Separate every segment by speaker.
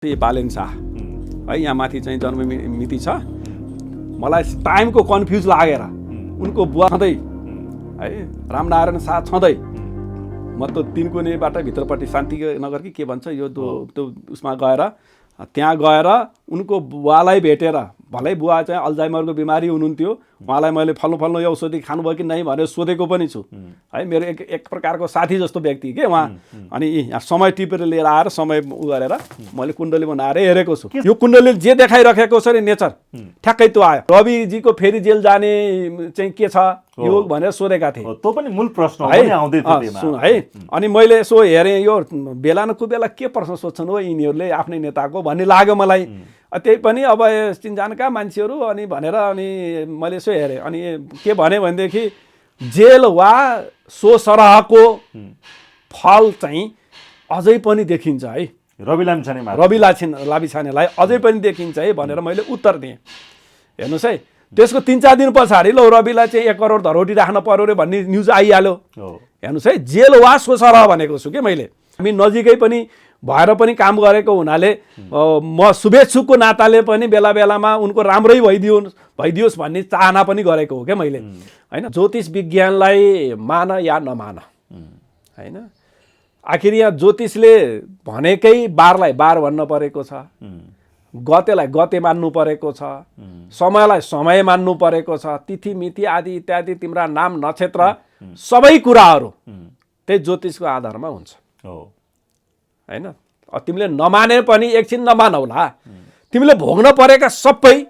Speaker 1: बालेन शाह है यहाँ माथि चाहिँ जन्म मिति छ। मलाई टाइमको कन्फ्युज लागेर उनको बुवा छँदै है रामनारायण शाह छँदै म त तिनकोनेबाट भित्रपट्टि शान्तिनगर कि के भन्छ यो त्यो उसमा गएर त्यहाँ गएर उनको बुवालाई भेटेर, भलै बुवा चाहिँ अल्जाइमरको बिमारी हुनुहुन्थ्यो, उहाँलाई मैले फल्नु यो औषधि खानुभयो कि नै भनेर सोधेको पनि छु है। मेरो एक प्रकारको साथी जस्तो व्यक्ति के उहाँ। अनि यहाँ समय टिपेर लिएर आएर समय उ गरेर मैले कुण्डली बनाएर हेरेको छु। यो कुण्डली जे देखाइराखेको छ नि नेचर ठ्याक्कै त्यो आयो। रविजीको फेरि जेल जाने चाहिँ के छ यो भनेर सोधेका थिए।
Speaker 2: त्यो पनि मूल प्रश्न है।
Speaker 1: अनि मैले यसो हेरेँ यो बेला न कुबेला के प्रश्न सोध्छन् हो यिनीहरूले आफ्नै नेताको भन्ने लाग्यो मलाई। त्यही पनि अब चिनजानका मान्छेहरू अनि भनेर अनि मैले यसो हेरेँ। अनि के भने भनेदेखि जेल वा सो सरहको फल चाहिँ अझै पनि देखिन्छ है।
Speaker 2: रवि
Speaker 1: लामिछानेलाई अझै पनि देखिन्छ है भनेर मैले उत्तर दिएँ। हेर्नुहोस् है, त्यसको 3-4 दिन पछाडि लौ रविलाई चाहिँ 1 करोड धरोटी राख्न पर्यो रे भन्ने न्युज आइहाल्यो। हेर्नुहोस् है, जेल वा सो सरह भनेको छु कि मैले। हामी नजिकै पनि भएर पनि काम गरेको हुनाले म शुभेच्छुकको नाताले पनि बेला बेलामा उनको राम्रै भइदियोस् भन्ने चाहना पनि गरेको हो क्या मैले हैन। ज्योतिष विज्ञानलाई मान या नमान हैन। आखिर यहाँ ज्योतिषले भनेकै बारलाई बार भन्न परेको छ, गतेलाई गते मान्नु परेको छ, समयलाई समय मान्नु परेको छ, तिथि मिति आदि इत्यादि तिम्रा नाम नक्षत्र सबै कुराहरू त्यही ज्योतिषको आधारमा हुन्छ हैन। तिमीले नमाने पनि एकछिन नमानौला, तिमीले भोग्न परेका सबै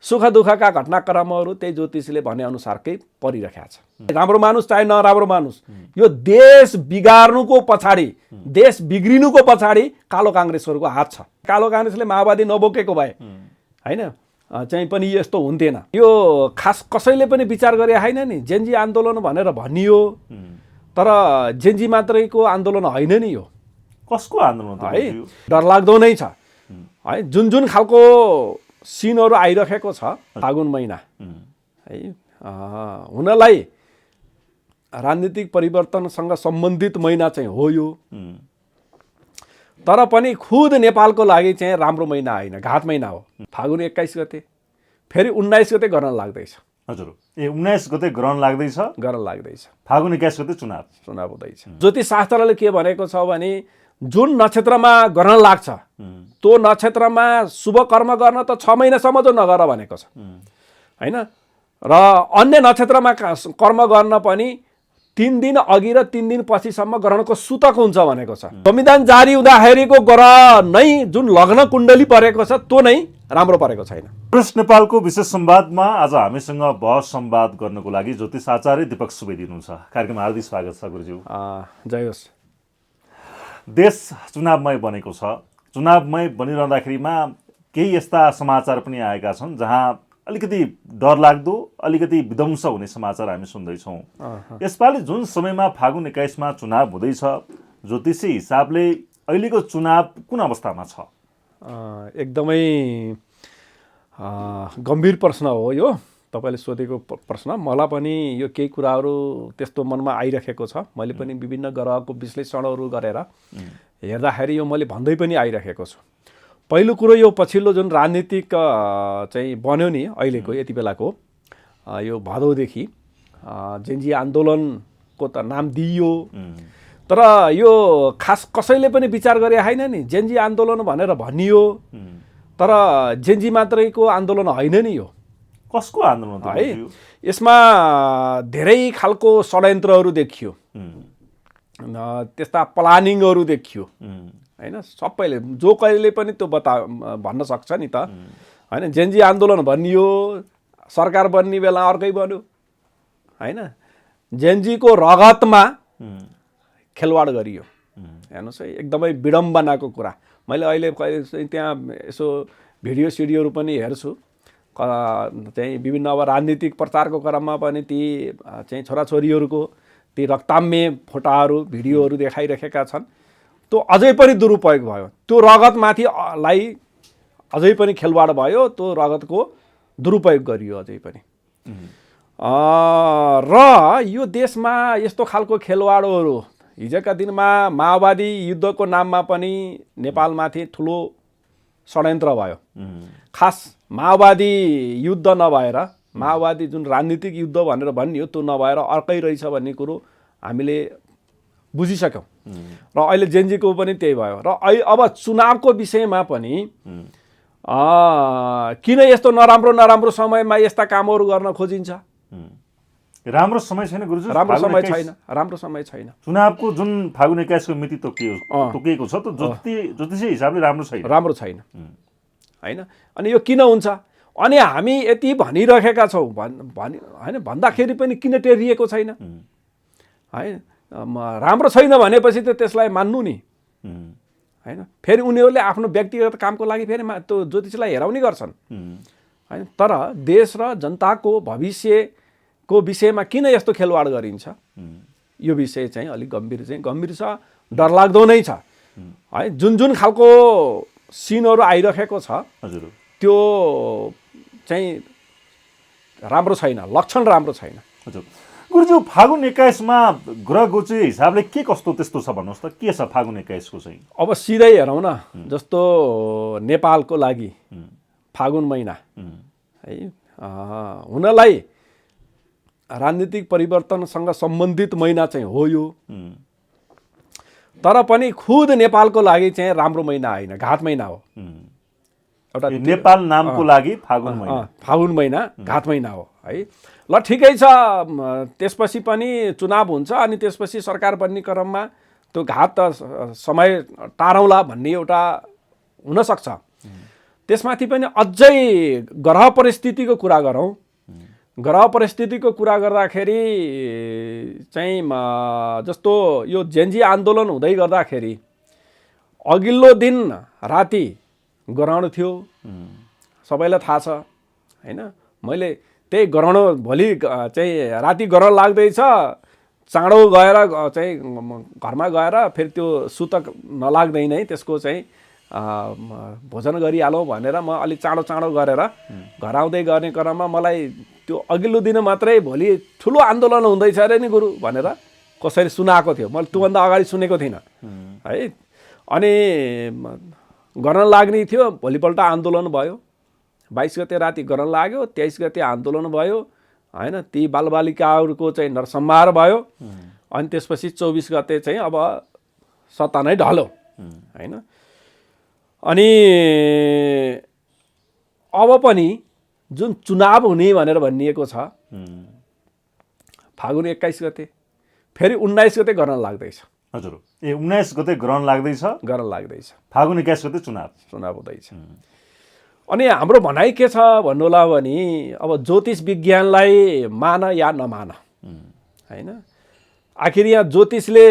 Speaker 1: सुख दुःखका घटनाक्रमहरू त्यही ज्योतिषले भने अनुसारकै परिरहेको छ। राम्रो मानुस चाहे नराम्रो मानुस, यो देश बिगार्नुको पछाडि, देश बिग्रिनुको पछाडि कालो काङ्ग्रेसहरूको हात छ। कालो काङ्ग्रेसले माओवादी नबोकेको भए हैन चाहिँ पनि यस्तो हुन्थेन। यो खास कसैले पनि विचार गरे होइन नि। जेनजी आन्दोलन भनेर भनियो, तर जेनजी मात्रैको आन्दोलन होइन नि यो।
Speaker 2: कसको आन्दोलन
Speaker 1: है? डरलाग्दो नै छ है। जुन खालको सिनहरू आइरहेको छ फागुन महिना है, हुनलाई राजनीतिक परिवर्तनसँग सम्बन्धित महिना चाहिँ हो यो, तर पनि खुद नेपालको लागि चाहिँ राम्रो महिना होइन, घात महिना हो। फागुन 21 गते फेरि 19 गते गर्न लाग्दैछ।
Speaker 2: हजुर, 19 गते ग्रहण लाग्दैछ। फागुन 21 गते चुनाव
Speaker 1: हुँदैछ। ज्योतिष शास्त्रले के भनेको छ भने जुन नक्षत्रमा ग्रहण लाग्छ त्यो नक्षत्रमा शुभ कर्म गर्न त 6 महिनासम्म जो नगर भनेको छ हैन। र अन्य नक्षत्रमा कर्म गर्न पनि 3 दिन अघि र 3 दिन पछिसम्म ग्रहणको सूतक हुन्छ भनेको छ। संविधान जारी हुँदाखेरिको ग्रह नै जुन लग्न कुण्डली परेको छ त्यो नै राम्रो परेको छैन।
Speaker 2: प्रश्न नेपालको विशेष संवादमा आज हामीसँग बहस संवाद गर्नको लागि ज्योतिष आचार्य दीपक सुवेदी हुनुहुन्छ। कार्यक्रममा हार्दिक स्वागत छ गुरुज्यू।
Speaker 1: जय होस्।
Speaker 2: देश चुनावमय बनेको छ। चुनावमय बनिरहँदाखेरिमा केही यस्ता समाचार पनि आएका छन् जहाँ अलिकति डरलाग्दो, अलिकति विध्वंस हुने समाचार हामी सुन्दैछौँ। यसपालि जुन समयमा फागुन 21 मा चुनाव हुँदैछ, ज्योतिषी हिसाबले अहिलेको चुनाव कुन अवस्थामा छ?
Speaker 1: एकदमै गम्भीर प्रश्न हो यो तपाईँले सोधेको प्रश्न। मलाई पनि यो केही कुराहरू त्यस्तो मनमा आइरहेको छ। मैले पनि विभिन्न ग्रहको विश्लेषणहरू गरेर हेर्दाखेरि यो मैले भन्दै पनि आइरहेको छु। पहिलो कुरो यो पछिल्लो जुन राजनीतिक चाहिँ बन्यो नि अहिलेको यति बेलाको यो भदौदेखि जेनजी आन्दोलनको त नाम दिइयो, तर यो खास कसैले पनि विचार गरे होइन नि। जेनजी आन्दोलन भनेर भनियो, तर जेनजी मात्रैको आन्दोलन होइन नि यो।
Speaker 2: कसको आन्दोलन
Speaker 1: है? यसमा धेरै खालको षड्यन्त्रहरू देखियो, त्यस्ता प्लानिङहरू देखियो हैन। सबैले जो कहिले पनि त्यो भन्न सक्छ नि त हैन। जेनजी आन्दोलन भनियो, सरकार बन्ने बेला अर्कै बन्यो हैन। जेनजीको रगतमा खेलवाड गरियो। हेर्नुहोस् है, एकदमै विडम्बनाको कुरा। मैले अहिले त्यहाँ यसो भिडियो सिडियोहरू पनि हेर्छु चाहिँ विभिन्न अब राजनीतिक प्रचारको क्रममा पनि ती चाहिँ छोराछोरीहरूको ती रक्ताम्य फोटाहरू भिडियोहरू देखाइरहेका छन्। त्यो अझै पनि दुरुपयोग भयो। त्यो रगतमाथि लाई अझै पनि खेलवाड भयो, त्यो रगतको दुरुपयोग गरियो अझै पनि। र यो देशमा यस्तो खालको खेलवाडहरू हिजोका दिनमा माओवादी युद्धको नाममा पनि नेपालमाथि ठुलो षड्यन्त्र भयो। खास माओवादी युद्ध नभएर, माओवादी जुन राजनीतिक युद्ध भनेर भनियो त्यो नभएर अर्कै रहेछ भन्ने कुरो हामीले बुझिसक्यौँ र अहिले जेनजीको पनि त्यही भयो। र अब चुनावको विषयमा पनि किन यस्तो नराम्रो समयमा यस्ता कामहरू गर्न खोजिन्छ?
Speaker 2: राम्रो समय छैन गुरुजी,
Speaker 1: राम्रो समय छैन।
Speaker 2: चुनावको जुन फागुन 21 को मिति तोकिएको छ त ज्योतिषी हिसाबले राम्रो छैन
Speaker 1: हैन। अनि यो किन हुन्छ? अनि हामी यति भनिरहेका छौँ हैन, भन्दाखेरि पनि किन टेरिएको छैन? है, राम्रो छैन भनेपछि त त्यसलाई मान्नु नि हैन। फेरि उनीहरूले आफ्नो व्यक्तिगत कामको लागि फेरि त्यो ज्योतिषलाई हेराउने गर्छन् हैन। तर देश र जनताको भविष्यको विषयमा किन यस्तो खेलवाड गरिन्छ? यो विषय चाहिँ अलिक गम्भीर छ, डरलाग्दो नै छ है। जुन खालको सिनहरू आइरहेको छ
Speaker 2: हजुर,
Speaker 1: त्यो चाहिँ राम्रो छैन, लक्षण राम्रो छैन।
Speaker 2: हजुर गुरुजी, फागुन 21 मा ग्रह गोचर हिसाबले के कस्तो त्यस्तो छ भन्नुहोस् त, के छ फागुन 21 को चाहिँ?
Speaker 1: अब सिधै हेरौँ न, जस्तो नेपालको लागि फागुन महिना है, हुनलाई राजनीतिक परिवर्तनसँग सम्बन्धित महिना चाहिँ हो यो, तर पनि खुद नेपालको लागि चाहिँ राम्रो महिना होइन, घात महिना हो।
Speaker 2: एउटा नेपाल नामको लागि
Speaker 1: फागुन महिना घात महिना हो है। ल ठिकै छ, त्यसपछि पनि चुनाव हुन्छ अनि त्यसपछि सरकार बन्ने क्रममा त्यो घात समय टारौँला भन्ने एउटा हुनसक्छ। त्यसमाथि पनि अझै ग्रह परिस्थितिको कुरा गरौँ। ग्रह परिस्थितिको कुरा गर्दाखेरि चाहिँ जस्तो यो जेनजी आन्दोलन हुँदै गर्दाखेरि अघिल्लो दिन राति ग्रहण थियो, सबैलाई थाहा छ हैन। मैले त्यही ग्रहण भोलि चाहिँ राति ग्रहण लाग्दैछ, चाँडो गएर चाहिँ घरमा गएर फेरि त्यो सुतक नलाग्दै नै त्यसको चाहिँ भोजन गरिहालौँ भनेर म अलिक चाँडो गरेर घर आउँदै गर्ने क्रममा मलाई त्यो अघिल्लो दिन मात्रै भोलि ठुलो आन्दोलन हुँदैछ अरे नि गुरु भनेर कसैले सुनाएको थियो। मैले त्योभन्दा अगाडि सुनेको थिइनँ है। अनि गर्न लाग्ने थियो, भोलिपल्ट आन्दोलन भयो। 22 गते राति गर्न लाग्यो, 23 गते आन्दोलन भयो हैन। ती बालबालिकाहरूको चाहिँ नरसंहार भयो। अनि त्यसपछि 24 गते चाहिँ अब सत्ता नै ढल्यो हैन। अनि अब पनि जुन चुनाव हुने भनेर भनिएको छ फागुन 21 गते, फेरि 19 गते गर्न लाग्दैछ।
Speaker 2: हजुर, 19 गते ग्रहण लाग्दैछ, फागुन 21 गते चुनाव
Speaker 1: हुँदैछ। अनि हाम्रो भनाइ के छ भन्नुहोला भने अब ज्योतिष विज्ञानलाई मान या नमान हैन। आखिर यहाँ ज्योतिषले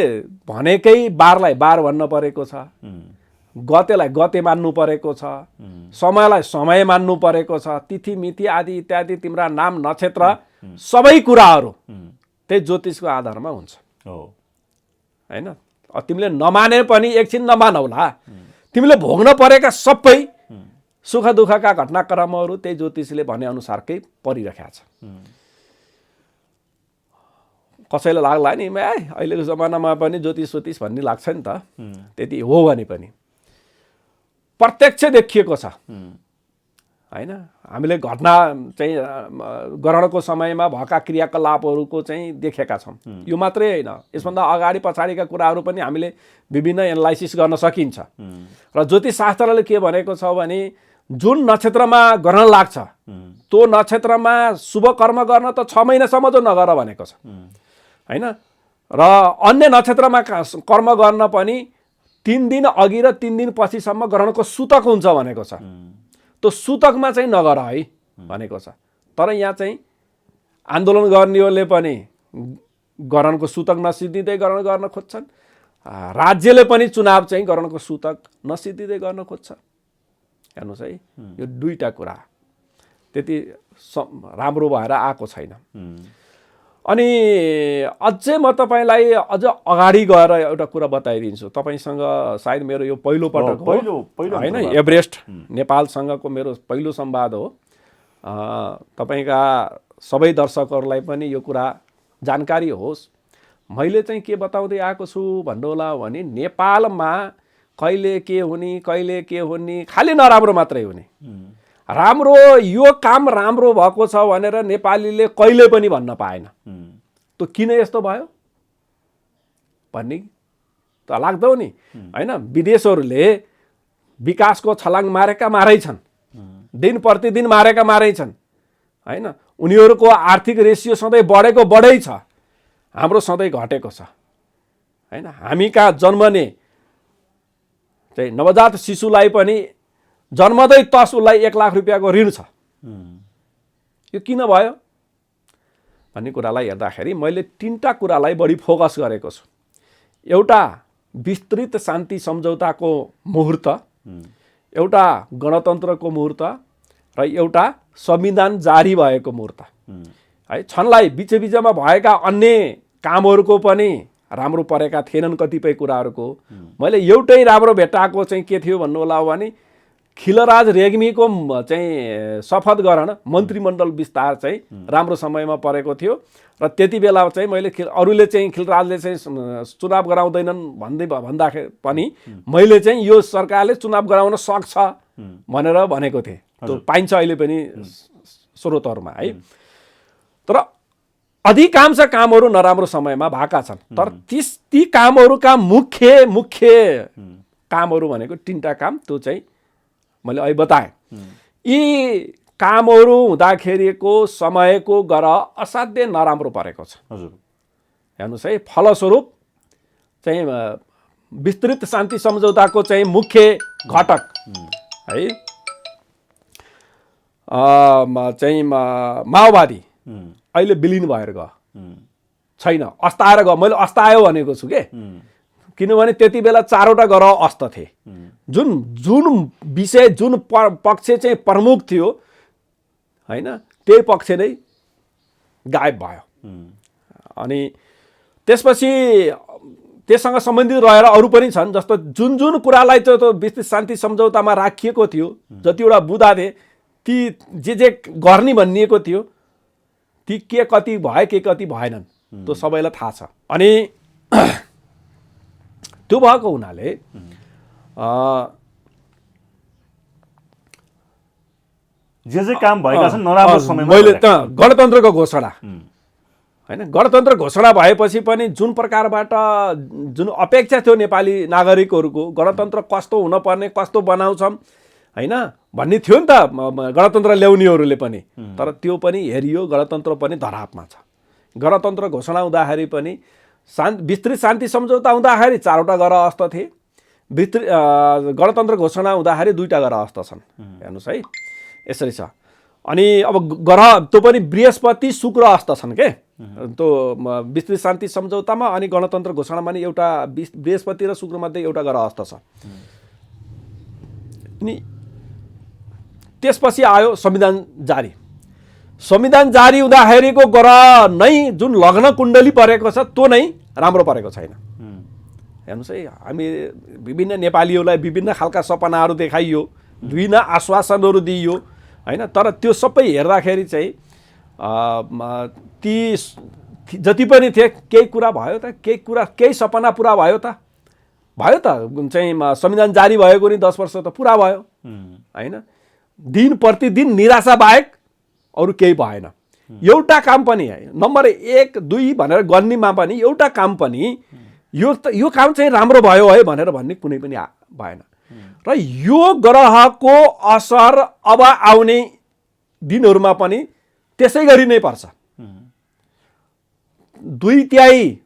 Speaker 1: भनेकै बारलाई बार भन्न परेको छ, गतेलाई गते मान्नु परेको छ, समयलाई समय मान्नु परेको छ, तिथि मिति आदि इत्यादि तिम्रा नाम नक्षत्र सबै कुराहरू त्यही ज्योतिषको आधारमा हुन्छ हैन। तिमीले नमाने पनि एकछिन नमानौला, तिमीले भोग्न परेका सबै सुख दुःखका घटनाक्रमहरू त्यही ज्योतिषले भने अनुसारकै परिरहेको छ। कसैलाई लाग्ला नि अहिलेको जमानामा पनि ज्योतिष भन्ने लाग्छ नि त, त्यति हो भने पनि प्रत्यक्ष देखिएको छ हैन। हामीले घटना चाहिँ ग्रहणको समयमा भएका क्रियाकलापहरूको चाहिँ देखेका छौँ। यो मात्रै होइन, यसभन्दा अगाडि पछाडिका कुराहरू पनि हामीले विभिन्न एनालाइसिस गर्न सकिन्छ। र ज्योतिष शास्त्रले के भनेको छ भने जुन नक्षत्रमा ग्रहण लाग्छ त्यो नक्षत्रमा शुभ कर्म गर्न त 6 महिनासम्म जो नगर भनेको छ हैन। र अन्य नक्षत्रमा कर्म गर्न पनि 3 दिन अघि र 3 दिन पछिसम्म ग्रहणको सूतक हुन्छ भनेको छ। त्यो सूतकमा चाहिँ नगर है भनेको छ। तर यहाँ चाहिँ आन्दोलन गर्नेहरूले पनि ग्रहणको सूतक नसिद्धिँदै ग्रहण गर्न खोज्छन्, राज्यले पनि चुनाव चाहिँ ग्रहणको सूतक नसिद्धिँदै गर्न खोज्छ। हेर्नुहोस् है, यो दुईटा कुरा त्यति राम्रो भएर आएको छैन। अनि अझै म तपाईँलाई अझ अगाडि गएर एउटा कुरा बताइदिन्छु। तपाईँसँग सायद मेरो यो पहिलो पटक हो हैन, एभरेस्ट नेपालसँगको मेरो पहिलो संवाद हो। तपाईँका सबै दर्शकहरूलाई पनि यो कुरा जानकारी होस्। मैले चाहिँ के बताउँदै आएको छु भन्नुहोला भने नेपालमा कहिले के हुने खालि नराम्रो मात्रै हुने। राम्रो यो काम राम्रो भएको छ भनेर नेपालीले कहिले पनि भन्न पाएन। त्यो किन यस्तो भयो भन्ने त लाग्दो नि हैन। विदेशहरूले विकासको छलाङ मारै छन्, दिन प्रतिदिन मारै छन् हैन। उनीहरूको आर्थिक रेसियो सधैँ बढै छ, हाम्रो सधैँ घटेको छ हैन। हामी कहाँ जन्मने चाहिँ नवजात शिशुलाई पनि जन्मदै तस उसलाई 1 लाख रुपियाँको ऋण छ। यो किन भयो भन्ने कुरालाई हेर्दाखेरि मैले 3टा कुरालाई बढी फोकस गरेको छु। एउटा विस्तृत शान्ति सम्झौताको मुहूर्त, एउटा गणतन्त्रको मुहूर्त र एउटा संविधान जारी भएको मुहूर्त है। छनलाई बिचमा भएका अन्य कामहरूको पनि राम्रो परेका थिएनन् कतिपय कुराहरूको। मैले एउटै राम्रो भेट्टाएको चाहिँ के थियो भन्नु होला भने खिलराज रेग्मीको चाहिँ शपथ ग्रहण मन्त्रीमण्डल विस्तार चाहिँ राम्रो समयमा परेको थियो र त्यति बेला चाहिँ मैले अरूले चाहिँ खिलराजले चाहिँ चुनाव गराउँदैनन् भन्दाखेरि पनि मैले चाहिँ यो सरकारले चुनाव गराउन सक्छ भनेर भनेको थिएँ। त्यो पाइन्छ अहिले पनि स्रोतहरूमा है। तर अधिकांश कामहरू नराम्रो समयमा भएका छन्। तर ती कामहरूका मुख्य कामहरू भनेको 3टा काम, त्यो चाहिँ मैले अहिले बताएँ। यी कामहरू हुँदाखेरिको समयको गरह असाध्यै नराम्रो परेको छ। हेर्नुहोस् है, फलस्वरूप चाहिँ विस्तृत शान्ति सम्झौताको चाहिँ मुख्य घटक है चाहिँ माओवादी अहिले विलिन भएर गयो छैन, अस्ताएर गयो। मैले अस्तायो भनेको छु के, किनभने त्यति बेला 4वटा ग्रह अस्त थिए। जुन विषय जुन पक्ष चाहिँ प्रमुख थियो हैन, त्यही पक्ष नै गायब भयो। अनि त्यसपछि त्यससँग सम्बन्धित रहेर अरू पनि छन्, जस्तो जुन कुरालाई चाहिँ त्यो विस्तृत शान्ति सम्झौतामा राखिएको थियो, जतिवटा बुँदा थिए ती जे गर्ने भनिएको थियो ती के कति भए के कति भएनन् त्यो सबैलाई थाहा छ। अनि त्यो भएको हुनाले
Speaker 2: जे काम भएका छन् नराम्रो समयमा
Speaker 1: मैले त गणतन्त्रको घोषणा हैन, गणतन्त्र घोषणा भएपछि पनि जुन प्रकारबाट जुन अपेक्षा थियो नेपाली नागरिकहरूको, गणतन्त्र कस्तो हुनुपर्ने, कस्तो बनाउँछौँ हैन भन्ने थियो नि त गणतन्त्र ल्याउनेहरूले पनि। तर त्यो पनि हेरियो, गणतन्त्र पनि धरापमा छ। गणतन्त्र घोषणा हुँदाखेरि पनि विस्तृत शान्ति सम्झौता हुँदाखेरि 4वटा ग्रह अस्त थिए, गणतन्त्र घोषणा हुँदाखेरि 2टा ग्रह अस्त छन्। हेर्नुहोस् है, यसरी छ। अनि अब ग्रह त्यो पनि बृहस्पति शुक्र अस्त छन् के, त्यो विस्तृत शान्ति सम्झौतामा। अनि गणतन्त्र घोषणामा नि एउटा बृहस्पति र शुक्र मध्ये एउटा ग्रह अस्त छ। अनि त्यसपछि आयो संविधान जारी। संविधान जारी हुँदाखेरिको ग्रह नै जुन लग्न कुण्डली परेको छ त्यो नै राम्रो परेको छैन। हेर्नुहोस् है, हामी विभिन्न नेपालीहरूलाई विभिन्न खालका सपनाहरू देखाइयो, विभिन्न आश्वासनहरू दिइयो हैन। तर त्यो सबै हेर्दाखेरि चाहिँ ती जति पनि थिए केही कुरा भयो त, केही सपना पुरा भयो त चाहिँ संविधान जारी भएको नि 10 वर्ष त पुरा भयो हैन। दिन प्रतिदिन निराशा बाहेक अरू केही भएन। एउटा काम पनि नम्बर 1 2 भनेर गन्नीमा पनि एउटा काम पनि यो काम चाहिँ राम्रो भयो है भनेर भन्ने कुनै पनि भएन। र यो ग्रहको असर अब आउने दिनहरूमा पनि त्यसै गरी नै पर्छ। 2/3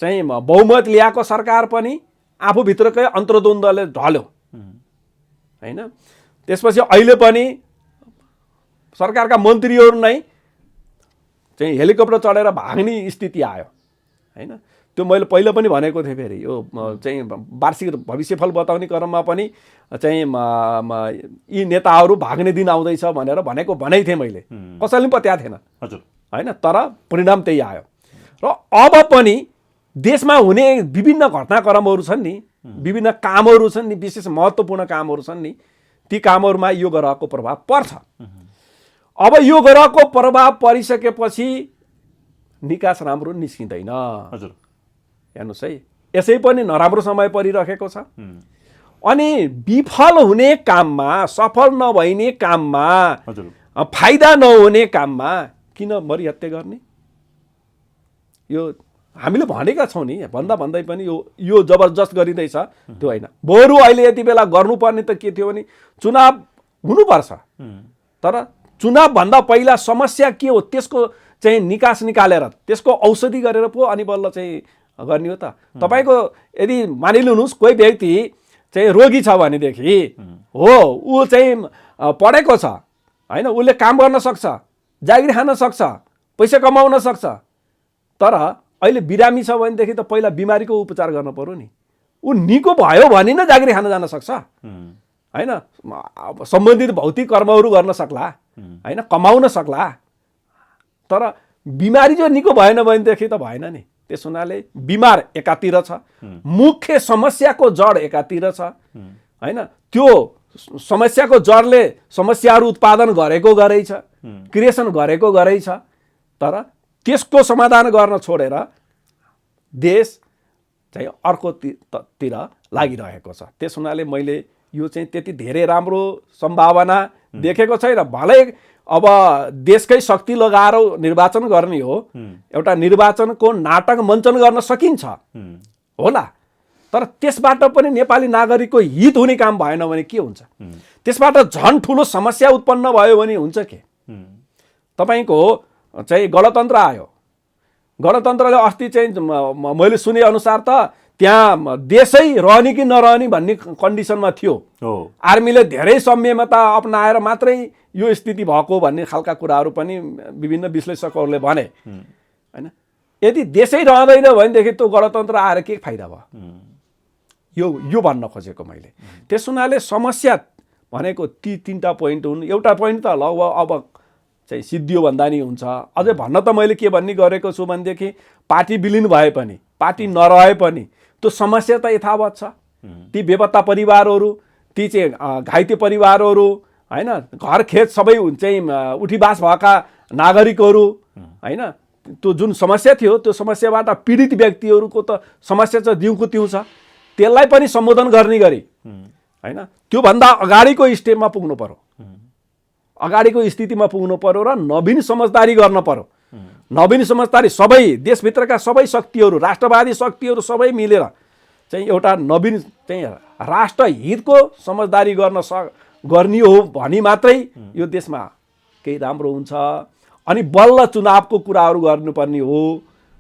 Speaker 1: चाहिँ बहुमत ल्याएको सरकार पनि आफूभित्रकै अन्तर्द्वन्द्वले ढल्यो हैन। त्यसपछि अहिले पनि सरकारका मन्त्रीहरू नै चाहिँ हेलिकप्टर चढेर भाग्ने स्थिति आयो हैन। त्यो मैले पहिला पनि भनेको थिएँ। फेरि यो चाहिँ वार्षिक भविष्यफल बताउने क्रममा पनि चाहिँ यी नेताहरू भाग्ने दिन आउँदैछ भनेर भनाइ थिएँ मैले, कसैले पनि पत्याएको थिएन हैन। तर परिणाम त्यही आयो। र अब पनि देशमा हुने विभिन्न घटनाक्रमहरू छन् नि, विभिन्न कामहरू छन् नि, विशेष महत्त्वपूर्ण कामहरू छन् नि, ती कामहरूमा यो ग्रहको प्रभाव पर्छ। अब यो ग्रहको प्रभाव परिसकेपछि निकास राम्रो निस्किँदैन।
Speaker 2: हजुर
Speaker 1: हेर्नुहोस् है, यसै पनि नराम्रो समय परिरहेको छ। अनि विफल हुने काममा, सफल नभइने काममा, फाइदा नहुने काममा किन मरिहत्या गर्ने? यो हामीले भनेका छौँ नि, भन्दै पनि यो जबरजस्त गरिँदैछ, त्यो होइन। बरु अहिले यति बेला गर्नुपर्ने त के थियो भने चुनाव हुनुपर्छ, तर चुनावभन्दा पहिला समस्या के हो त्यसको चाहिँ निकास निकालेर त्यसको औषधि गरेर पो अनि बल्ल चाहिँ गर्ने हो त। तपाईँको यदि मानिलिनुहोस् कोही व्यक्ति चाहिँ रोगी छ भनेदेखि हो, ऊ चाहिँ पढेको छ होइन, उसले काम गर्न सक्छ, जागिर खान सक्छ, पैसा कमाउन सक्छ, तर अहिले बिरामी छ भनेदेखि त पहिला बिमारीको उपचार गर्न पर्यो नि। ऊ निको भयो भने न जागिर खान जान सक्छ होइन, सम्बन्धित भौतिक कर्महरू गर्न सक्ला होइन, कमाउन सक्ला। तर बिमारी जो निको भएन भनेदेखि त भएन नि। त्यस हुनाले बिमार एकातिर छ, मुख्य समस्याको जड एकातिर छ होइन। त्यो समस्याको जडले समस्याहरू उत्पादन गरेको छ, क्रिएसन गरेको छ, तर त्यसको समाधान गर्न छोडेर देश चाहिँ अर्कोतिर लागिरहेको छ। त्यस हुनाले मैले यो चाहिँ त्यति धेरै राम्रो सम्भावना देखेको छैन। भलै अब देशकै शक्ति लगाएर निर्वाचन गर्ने हो, एउटा निर्वाचनको नाटक मञ्चन गर्न सकिन्छ होला, तर त्यसबाट पनि नेपाली नागरिकको हित हुने काम भएन भने के हुन्छ? त्यसबाट झन् ठुलो समस्या उत्पन्न भयो भने हुन्छ के? तपाईँको चाहिँ गणतन्त्र आयो, गणतन्त्रले अस्ति चाहिँ मैले सुने अनुसार त त्यहाँ देशै रहने कि नरहने भन्ने कन्डिसनमा थियो। आर्मीले धेरै संयमता अपनाएर मात्रै यो स्थिति भएको भन्ने खालका कुराहरू पनि विभिन्न विश्लेषकहरूले भने होइन। यदि देशै रहँदैन भनेदेखि त्यो गणतन्त्र आएर के फाइदा भयो? यो भन्न खोजेको मैले। त्यस हुनाले समस्या भनेको ती तीनटा पोइन्ट हुन्। एउटा पोइन्ट त लगभग अब चाहिँ सिद्धियो भन्दा नि हुन्छ। अझै भन्न त मैले के भन्ने गरेको छु भनेदेखि पार्टी विलिन भए पनि, पार्टी नरहे पनि त्यो समस्या त यथावत छ। ती बेपत्ता परिवारहरू, ती चाहिँ घाइते परिवारहरू होइन, घर खेत सबै चाहिँ उठीबास भएका नागरिकहरू होइन, त्यो जुन समस्या थियो त्यो समस्याबाट पीडित व्यक्तिहरूको त समस्या चाहिँ दिउँको त्यो छ, त्यसलाई पनि सम्बोधन गर्ने गरी होइन त्योभन्दा अगाडिको स्टेपमा पुग्नु पर्यो, अगाडिको स्थितिमा पुग्नु पर्यो र नवीन समझदारी गर्न पर्यो। नवीन समझदारी सबै देशभित्रका सबै शक्तिहरू, राष्ट्रवादी शक्तिहरू सबै मिलेर चाहिँ एउटा नवीन चाहिँ राष्ट्रहितको समझदारी गर्ने हो भने मात्रै यो देशमा केही राम्रो हुन्छ। अनि बल्ल चुनावको कुराहरू गर्नुपर्ने हो,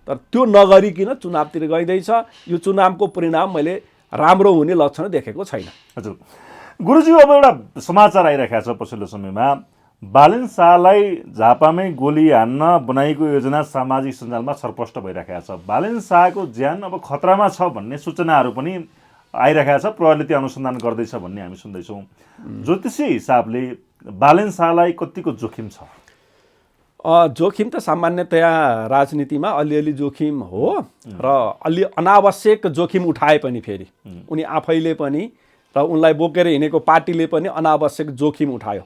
Speaker 1: तर त्यो नगरिकन चुनावतिर गइँदैछ। यो चुनावको परिणाम मैले राम्रो हुने लक्षण देखेको छैन।
Speaker 2: हजुर गुरुजी, अब एउटा समाचार आइरहेको छ पछिल्लो समयमा, बालेन शाहलाई झापामै गोली हान्न बनाइएको योजना सामाजिक सञ्जालमा छरपष्ट भइरहेको छ। बालेन शाहको ज्यान अब खतरामा छ भन्ने सूचनाहरू पनि आइरहेको छ, प्रहरीले त्यो अनुसन्धान गर्दैछ भन्ने हामी सुन्दैछौँ। ज्योतिषी हिसाबले बालेन शाहलाई कतिको जोखिम छ?
Speaker 1: जोखिम त सामान्यतया राजनीतिमा अलिअलि जोखिम हो र अलि अनावश्यक जोखिम उठाए पनि फेरि उनी आफैले पनि र उनलाई बोकेर हिँडेको पार्टीले पनि अनावश्यक जोखिम उठायो।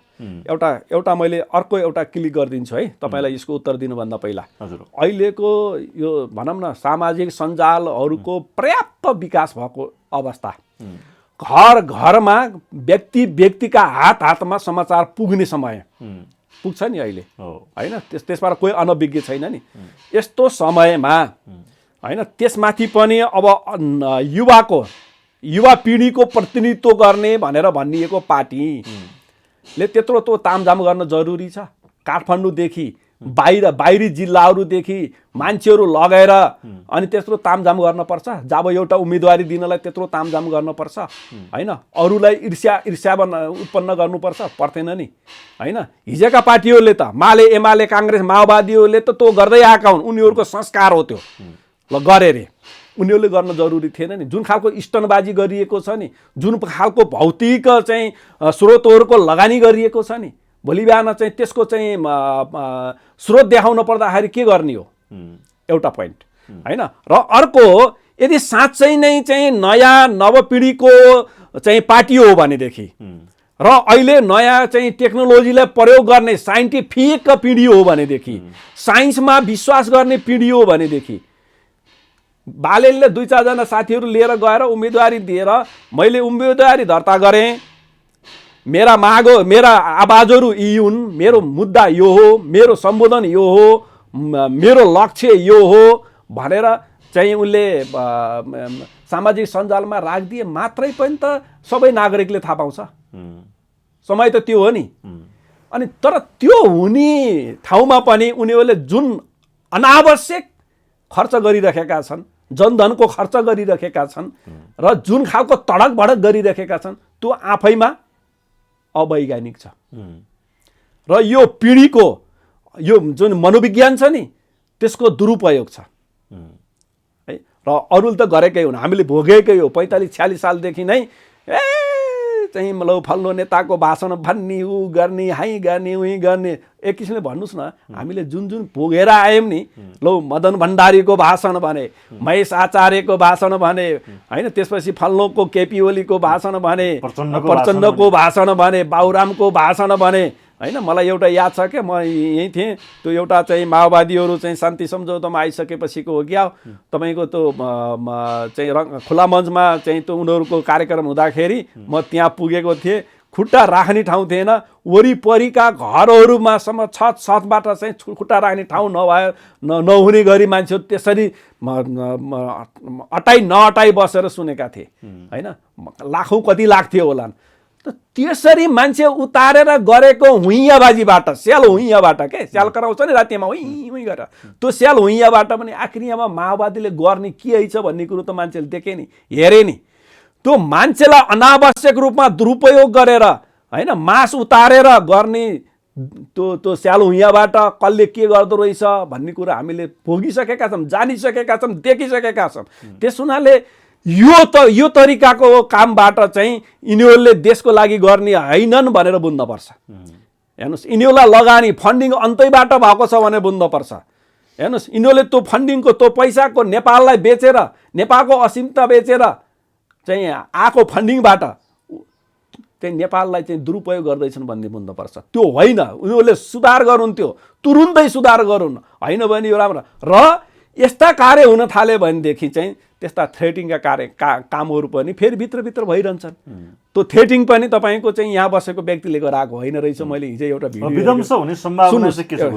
Speaker 1: एउटा मैले अर्को एउटा क्लिक गरिदिन्छु है तपाईँलाई यसको उत्तर दिनुभन्दा पहिला। अहिलेको यो भनौँ न सामाजिक सञ्जालहरूको पर्याप्त विकास भएको अवस्था, घर घरमा व्यक्ति व्यक्तिका हातमा समाचार पुग्ने समय पुग्छ नि अहिले होइन, त्यसबाट कोही अनभिज्ञ छैन नि। यस्तो समयमा होइन त्यसमाथि पनि अब युवा पिँढीको प्रतिनिधित्व गर्ने भनेर भनिएको पार्टीले त्यत्रो त्यो तामझाम गर्न जरुरी छ? काठमाडौँदेखि बाहिरी जिल्लाहरूदेखि मान्छेहरू लगेर अनि त्यत्रो तामझाम गर्नुपर्छ? जब एउटा उम्मेदवारी दिनलाई त्यत्रो तामझाम गर्नुपर्छ होइन? अरूलाई ईर्ष्या उत्पन्न गर्नुपर्छ? पर्दैन नि होइन। हिजोका पार्टीहरूले त एमाले काङ्ग्रेस माओवादीहरूले त त्यो गर्दै आएका हुन्, उनीहरूको संस्कार हो त्यो, ल गरे रे। उनीहरूले गर्न जरुरी थिएन नि। जुन खालको स्टनबाजी गरिएको छ नि, जुन खालको भौतिक चाहिँ स्रोतहरूको लगानी गरिएको छ नि, भोलि बिहान चाहिँ त्यसको चाहिँ स्रोत देखाउन पर्दाखेरि के गर्ने हो? एउटा पोइन्ट होइन। र अर्को, यदि साँच्चै नै चाहिँ नयाँ नवपिँढीको चाहिँ पार्टी हो भनेदेखि र अहिले नयाँ चाहिँ टेक्नोलोजीलाई प्रयोग गर्ने साइन्टिफिक पिँढी हो भनेदेखि, साइन्समा विश्वास गर्ने पिँढी हो भनेदेखि बालेनले 2-4 जना साथीहरू लिएर गएर उम्मेदवारी दिएर मैले उम्मेदवारी दर्ता गरेँ, मेरा आवाजहरू यी हुन्, मेरो मुद्दा यो हो, मेरो सम्बोधन यो हो, मेरो लक्ष्य यो हो भनेर चाहिँ उनले सामाजिक सञ्जालमा राखिदिए मात्रै पनि त सबै नागरिकले थाहा पाउँछ। समय त त्यो हो नि। अनि तर त्यो हुने ठाउँमा पनि उनीहरूले जुन अनावश्यक खर्च गरिरहेका छन्, जनधनको खर्च गरिरहेका छन् र जुन खालको तडक भडक गरिरहेका छन्, त्यो आफैमा अवैज्ञानिक छ। र यो पिँढीको यो जुन मनोविज्ञान छ नि त्यसको दुरुपयोग छ है। र अरूले त गरेकै हुन्, हामीले भोगेकै हो। 45-46 सालदेखि नै चाहिँ लौ फल्लो नेताको भाषण भन्ने, ऊ गर्ने, हाई गर्ने, उही गर्ने, एक किसिमले भन्नुहोस् न, हामीले जुन जुन भोगेर आयौँ नि, लौ मदन भण्डारीको भाषण भने, महेश आचार्यको भाषण भने होइन, त्यसपछि फल्लोको केपी ओलीको भाषण भने, प्रचण्डको भाषण भने, बाबुरामको भाषण भने होइन। मलाई एउटा याद छ क्या, म यहीँ थिएँ, त्यो एउटा चाहिँ माओवादीहरू चाहिँ शान्ति सम्झौतामा आइसकेपछिको हो क्या, तपाईँको त्यो चाहिँ खुला मञ्चमा चाहिँ त्यो उनीहरूको कार्यक्रम हुँदाखेरि म त्यहाँ पुगेको थिएँ। खुट्टा राख्ने ठाउँ थिएन, वरिपरिका घरहरूमासम्म छतबाट चाहिँ खुट्टा राख्ने ठाउँ नहुने गरी मान्छेहरू त्यसरी अटाइ बसेर सुनेका थिए होइन। लाखौँ कति लाख थियो होला। त्यसरी मान्छे उतारेर गरेको हुइयाबाजीबाट, स्याल हुइयाबाट के स्याल कराउँछ नि रातिमा हुइ गरेर, त्यो स्याल हुइयाबाट पनि आखिरीमा माओवादीले गर्ने के छ भन्ने कुरो त मान्छेले देखे नि, हेरे नि। त्यो मान्छेलाई अनावश्यक रूपमा दुरुपयोग गरेर होइन, मास उतारेर गर्ने त्यो स्याल हुइयाबाट कसले के गर्दो रहेछ भन्ने कुरो हामीले भोगिसकेका छौँ, जानिसकेका छौँ, देखिसकेका छौँ। त्यस हुनाले यो तरिकाको कामबाट चाहिँ यिनीहरूले देशको लागि गर्ने होइनन् भनेर बुझ्नुपर्छ। हेर्नुहोस्, यिनीहरूलाई लगानी फन्डिङ अन्तैबाट भएको छ भने बुझ्नुपर्छ। हेर्नुहोस्, यिनीहरूले त्यो फन्डिङको त्यो पैसाको नेपाललाई बेचेर, नेपालको असीमता बेचेर चाहिँ आएको फन्डिङबाट चाहिँ नेपाललाई चाहिँ दुरुपयोग गर्दैछन् भन्ने बुझ्नुपर्छ। त्यो होइन, उनीहरूले सुधार गरून्, त्यो तुरुन्तै सुधार गरून्, होइन भने यो राम्रो। र यस्ता कार्य हुन थाल्यो भनेदेखि चाहिँ त्यस्ता थ्रेटिङका कामहरू पनि फेरि भित्रभित्र भइरहन्छन्। त्यो थ्रेटिङ पनि तपाईँको चाहिँ यहाँ बसेको व्यक्तिले गराएको होइन रहेछ। मैले हिजो एउटा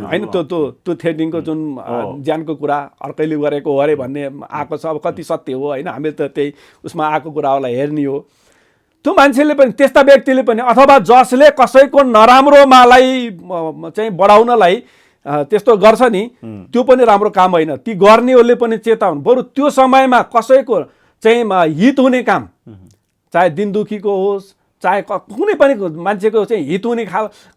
Speaker 1: होइन, त्यो थ्रेटिङको जुन ज्यानको कुरा अर्कैले गरेको हो अरे भन्ने आएको छ। अब कति सत्य हो होइन, हामीले त त्यही उसमा आएको कुराहरूलाई हेर्ने हो। त्यो मान्छेले पनि, त्यस्ता व्यक्तिले पनि, अथवा जसले कसैको नराम्रोमालाई चाहिँ बढाउनलाई त्यस्तो गर्छ नि, त्यो पनि राम्रो काम होइन। ती गर्नेहरूले पनि चेताउन्, बरु त्यो समयमा कसैको चाहिँ हित हुने काम, चाहे दिन दुखीको होस्, चाहे कुनै पनि मान्छेको चाहिँ हित हुने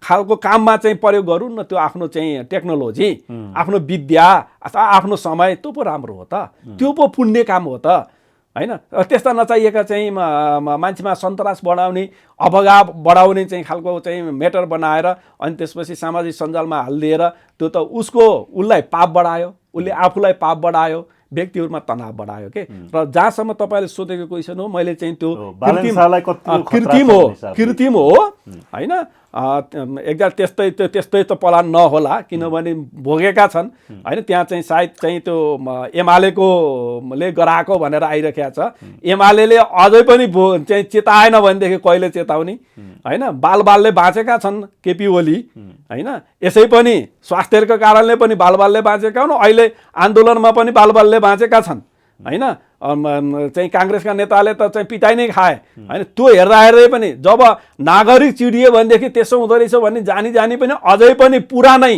Speaker 1: खालको काममा चाहिँ प्रयोग गरून् न। त्यो आफ्नो चाहिँ टेक्नोलोजी, आफ्नो विद्या, आफ्नो समय, त्यो पो राम्रो हो त, त्यो पो पुण्य काम हो त होइन। त्यस्ता नचाहिएका चाहिँ मान्छेमा सन्तास बढाउने, अवगाह बढाउने चाहिँ खालको चाहिँ मेटर बनाएर अनि त्यसपछि सामाजिक सञ्जालमा हालिदिएर त्यो त उसलाई पाप बढायो, उसले आफूलाई पाप बढायो, व्यक्तिहरूमा तनाव बढायो के। र जहाँसम्म तपाईँले सोधेको क्वेसन हो, मैले चाहिँ त्यो कृत्रिम हो होइन। एकजना त्यस्तै त प्लान नहोला, किनभने भोगेका छन् होइन। त्यहाँ चाहिँ सायद चाहिँ त्यो एमालेले गराएको भनेर आइरहेको छ। एमाले अझै पनि चाहिँ चेताएन भनेदेखि कहिले चेताउने होइन। बालबालले बाँचेका छन् केपी ओली होइन। यसै पनि स्वास्थ्यको कारणले पनि बालबालले बाँचेका हुन्, अहिले आन्दोलनमा पनि बालबालले बाँचेका छन् होइन। चाहिँ काङ्ग्रेसका नेताले त चाहिँ पिटाइ नै खाए होइन। त्यो हेर्दै पनि जब नागरिक चिडियो भनेदेखि त्यसो हुँदो रहेछ भन्ने जानी पनि अझै पनि पुरानै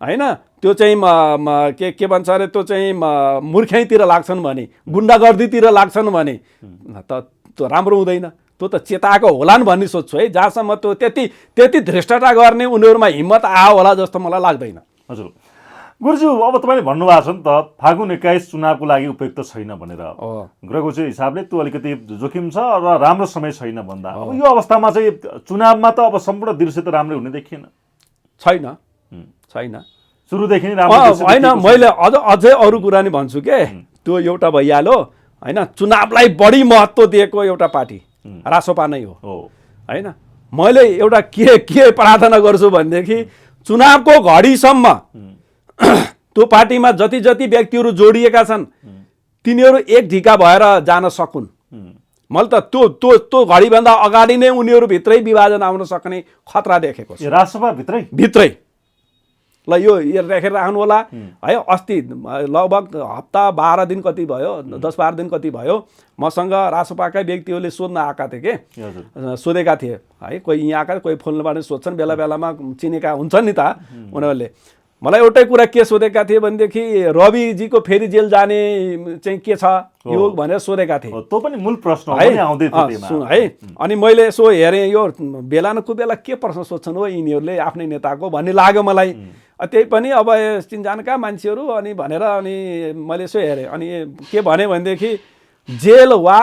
Speaker 1: होइन त्यो चाहिँ के भन्छ अरे, त्यो चाहिँ मूर्खैतिर लाग्छन् भने, गुन्डागर्दीतिर लाग्छन् भने त त्यो राम्रो हुँदैन। त्यो त चेताएको होलान् भन्ने सोध्छु है। जहाँसम्म त्यो त्यति धृष्टता गर्ने उनीहरूमा हिम्मत आयो होला जस्तो मलाई लाग्दैन।
Speaker 2: हजुर गुरुज्यू, अब तपाईँले भन्नुभएको छ नि त फागुन 21 चुनावको लागि उपयुक्त छैन भनेर, ग्रहको चाहिँ हिसाबले त्यो अलिकति जोखिम छ र राम्रो समय छैन भन्दा, अब यो अवस्थामा चाहिँ चुनावमा त अब सम्पूर्ण दृश्य त राम्रै हुने देखिएन। छैन सुरुदेखि नै राम्रो
Speaker 1: होइन। मैले अझै अरू कुरा नि भन्छु के, त्यो एउटा भइहाल्यो होइन। चुनावलाई बढी महत्त्व दिएको एउटा पार्टी रासोपा नै हो होइन। मैले एउटा के प्रार्थना गर्छु भनेदेखि चुनावको घडीसम्म त्यो पार्टीमा जति व्यक्तिहरू जोडिएका छन् तिनीहरू एक ढिका भएर जान सकुन्। मैले त त्यो घडीभन्दा अगाडि नै उनीहरूभित्रै विभाजन आउन सक्ने खतरा देखेको छु।
Speaker 2: राजसभा भित्रै
Speaker 1: ल यो राखेर राख्नु होला है। अस्ति लगभग हप्ता 12 दिन कति भयो, 10-12 दिन कति भयो, मसँग राजसभाका व्यक्तिहरूले सोध्न आएका थिए के, सोधेका थिए है। कोही यहाँ आएका, कोही फोनबाट सोध्छन्, बेला बेलामा चिनेका हुन्छन् नि त उनीहरूले। मलाई एउटै कुरा के सोधेका थिए भनेदेखि रविजीको फेरि जेल जाने चाहिँ के छ यो भनेर सोधेका थिए।
Speaker 2: त्यो पनि मूल प्रश्न हो नि, आउँदै थियो
Speaker 1: है। अनि मैले यसो हेरेँ, यो बेला न कुबेला के प्रश्न सोध्छन् हो यिनीहरूले आफ्नै नेताको भन्ने लाग्यो मलाई। त्यही पनि अब चिनजानका मान्छेहरू अनि भनेर अनि मैले यसो हेरेँ। अनि के भने भनेदेखि जेल वा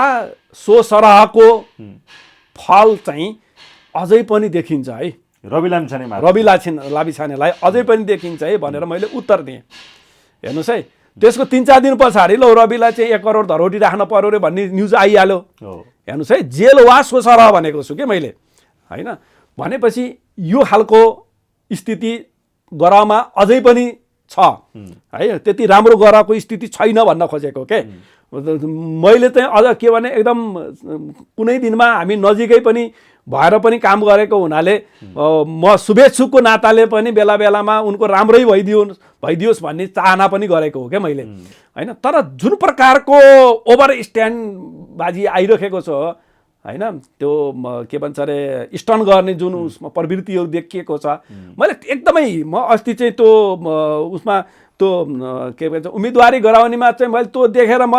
Speaker 1: सो सरहको फल चाहिँ अझै पनि देखिन्छ है।
Speaker 2: रवि
Speaker 1: लामिछानेलाई अझै पनि देखिन्छ है भनेर मैले उत्तर दिएँ। हेर्नुहोस् है, त्यसको 3-4 दिन पछाडि ल रविलाई चाहिँ 1 करोड धरोटी राख्न पर्यो रे भन्ने न्युज आइहाल्यो। हेर्नुहोस् है, जेल वा सो सरह भनेको छु कि मैले होइन। भनेपछि यो खालको स्थिति ग्रहमा अझै पनि छ है। त्यति राम्रो ग्रहको स्थिति छैन भन्न खोजेको के मैले चाहिँ। अझ के भने एकदम कुनै दिनमा हामी नजिकै पनि भएर पनि काम गरेको हुनाले म शुभेच्छुकको नाताले पनि बेला बेलामा उनको राम्रै भइदियोस् भन्ने चाहना पनि गरेको हो क्या मैले होइन। तर जुन प्रकारको ओभर स्ट्यान्डबाजी आइरहेको छ होइन, त्यो के भन्छ अरे स्टन गर्ने जुन उसमा प्रवृत्तिहरू देखिएको छ, मैले एकदमै म अस्ति चाहिँ त्यो उसमा त्यो के भन्छ उम्मेदवारी गराउनेमा चाहिँ मैले त्यो देखेर म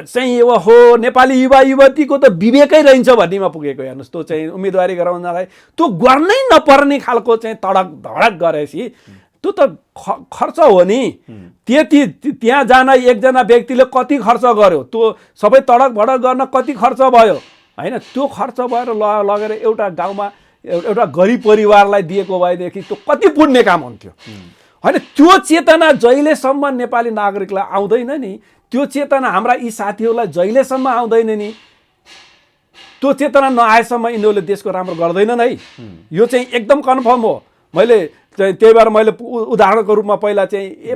Speaker 1: चाहिँ यो हो नेपाली युवा युवतीको त विवेकै रहन्छ भन्नेमा पुगेको। हेर्नुहोस्, त्यो चाहिँ उम्मेदवारी गराउनलाई त्यो गर्नै नपर्ने खालको चाहिँ तडक धडक गरेपछि त्यो त खर्च हो नि। त्यति त्यहाँ जान एकजना व्यक्तिले कति खर्च गर्यो, त्यो सबै तडक भडक गर्न कति खर्च भयो होइन। त्यो खर्च भएर लगेर एउटा गाउँमा एउटा गरिब परिवारलाई दिएको भएदेखि त्यो कति पुण्य काम हुन्थ्यो होइन। त्यो चेतना जहिलेसम्म नेपाली नागरिकलाई आउँदैन नि, त्यो चेतना हाम्रा यी साथीहरूलाई जहिलेसम्म आउँदैन नि, त्यो चेतना नआएसम्म यिनीहरूले देशको राम्रो गर्दैनन् है। यो चाहिँ एकदम कन्फर्म हो। मैले त्यही भएर मैले उदाहरणको रूपमा पहिला चाहिँ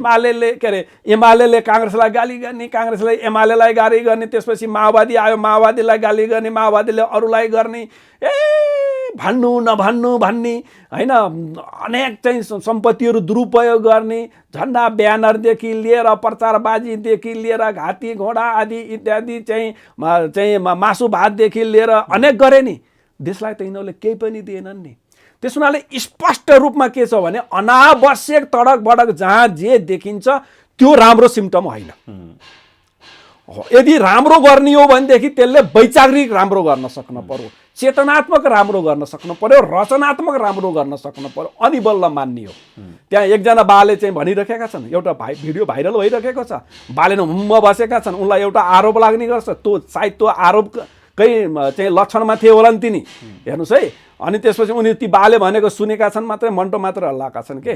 Speaker 1: एमाले काङ्ग्रेसलाई गाली गर्ने, काङ्ग्रेसलाई एमालेलाई गाली गर्ने, त्यसपछि माओवादी आयो माओवादीलाई गाली गर्ने, माओवादीले अरूलाई गर्ने, भन्नु नभन्नु भन्ने होइन। अनेक चाहिँ सम्पत्तिहरू दुरुपयोग गर्ने, झन्डा ब्यानरदेखि लिएर प्रचारबाजीदेखि लिएर घाँटी घोडा आदि इत्यादि चाहिँ मासु भातदेखि लिएर अनेक गरे नि। देशलाई त यिनीहरूले केही पनि दिएनन् नि। त्यस हुनाले स्पष्ट रूपमा के छ भने अनावश्यक तडक भडक जहाँ जे देखिन्छ त्यो राम्रो सिम्टम होइन। यदि राम्रो गर्ने हो भनेदेखि त्यसले वैचारिक राम्रो गर्न सक्नु पर्यो, चेतनात्मक राम्रो गर्न सक्नु पर्यो, रचनात्मक राम्रो गर्न सक्नु पर्यो, अनि बल्ल मान्ने हो। त्यहाँ एकजना बाले चाहिँ भनिरहेका छन्, एउटा भिडियो भाइरल भइरहेको छ, बाले हुम्म बसेका छन्, उनलाई एउटा आरोप लाग्ने गर्छ। त्यो सायद त्यो आरोपकै चाहिँ लक्षणमा थिए होला नि तिनी। हेर्नुहोस् है। अनि त्यसपछि उनी ती बाले भनेको सुनेका छन् मात्रै, मन्टो मात्र हल्लाएका छन् के,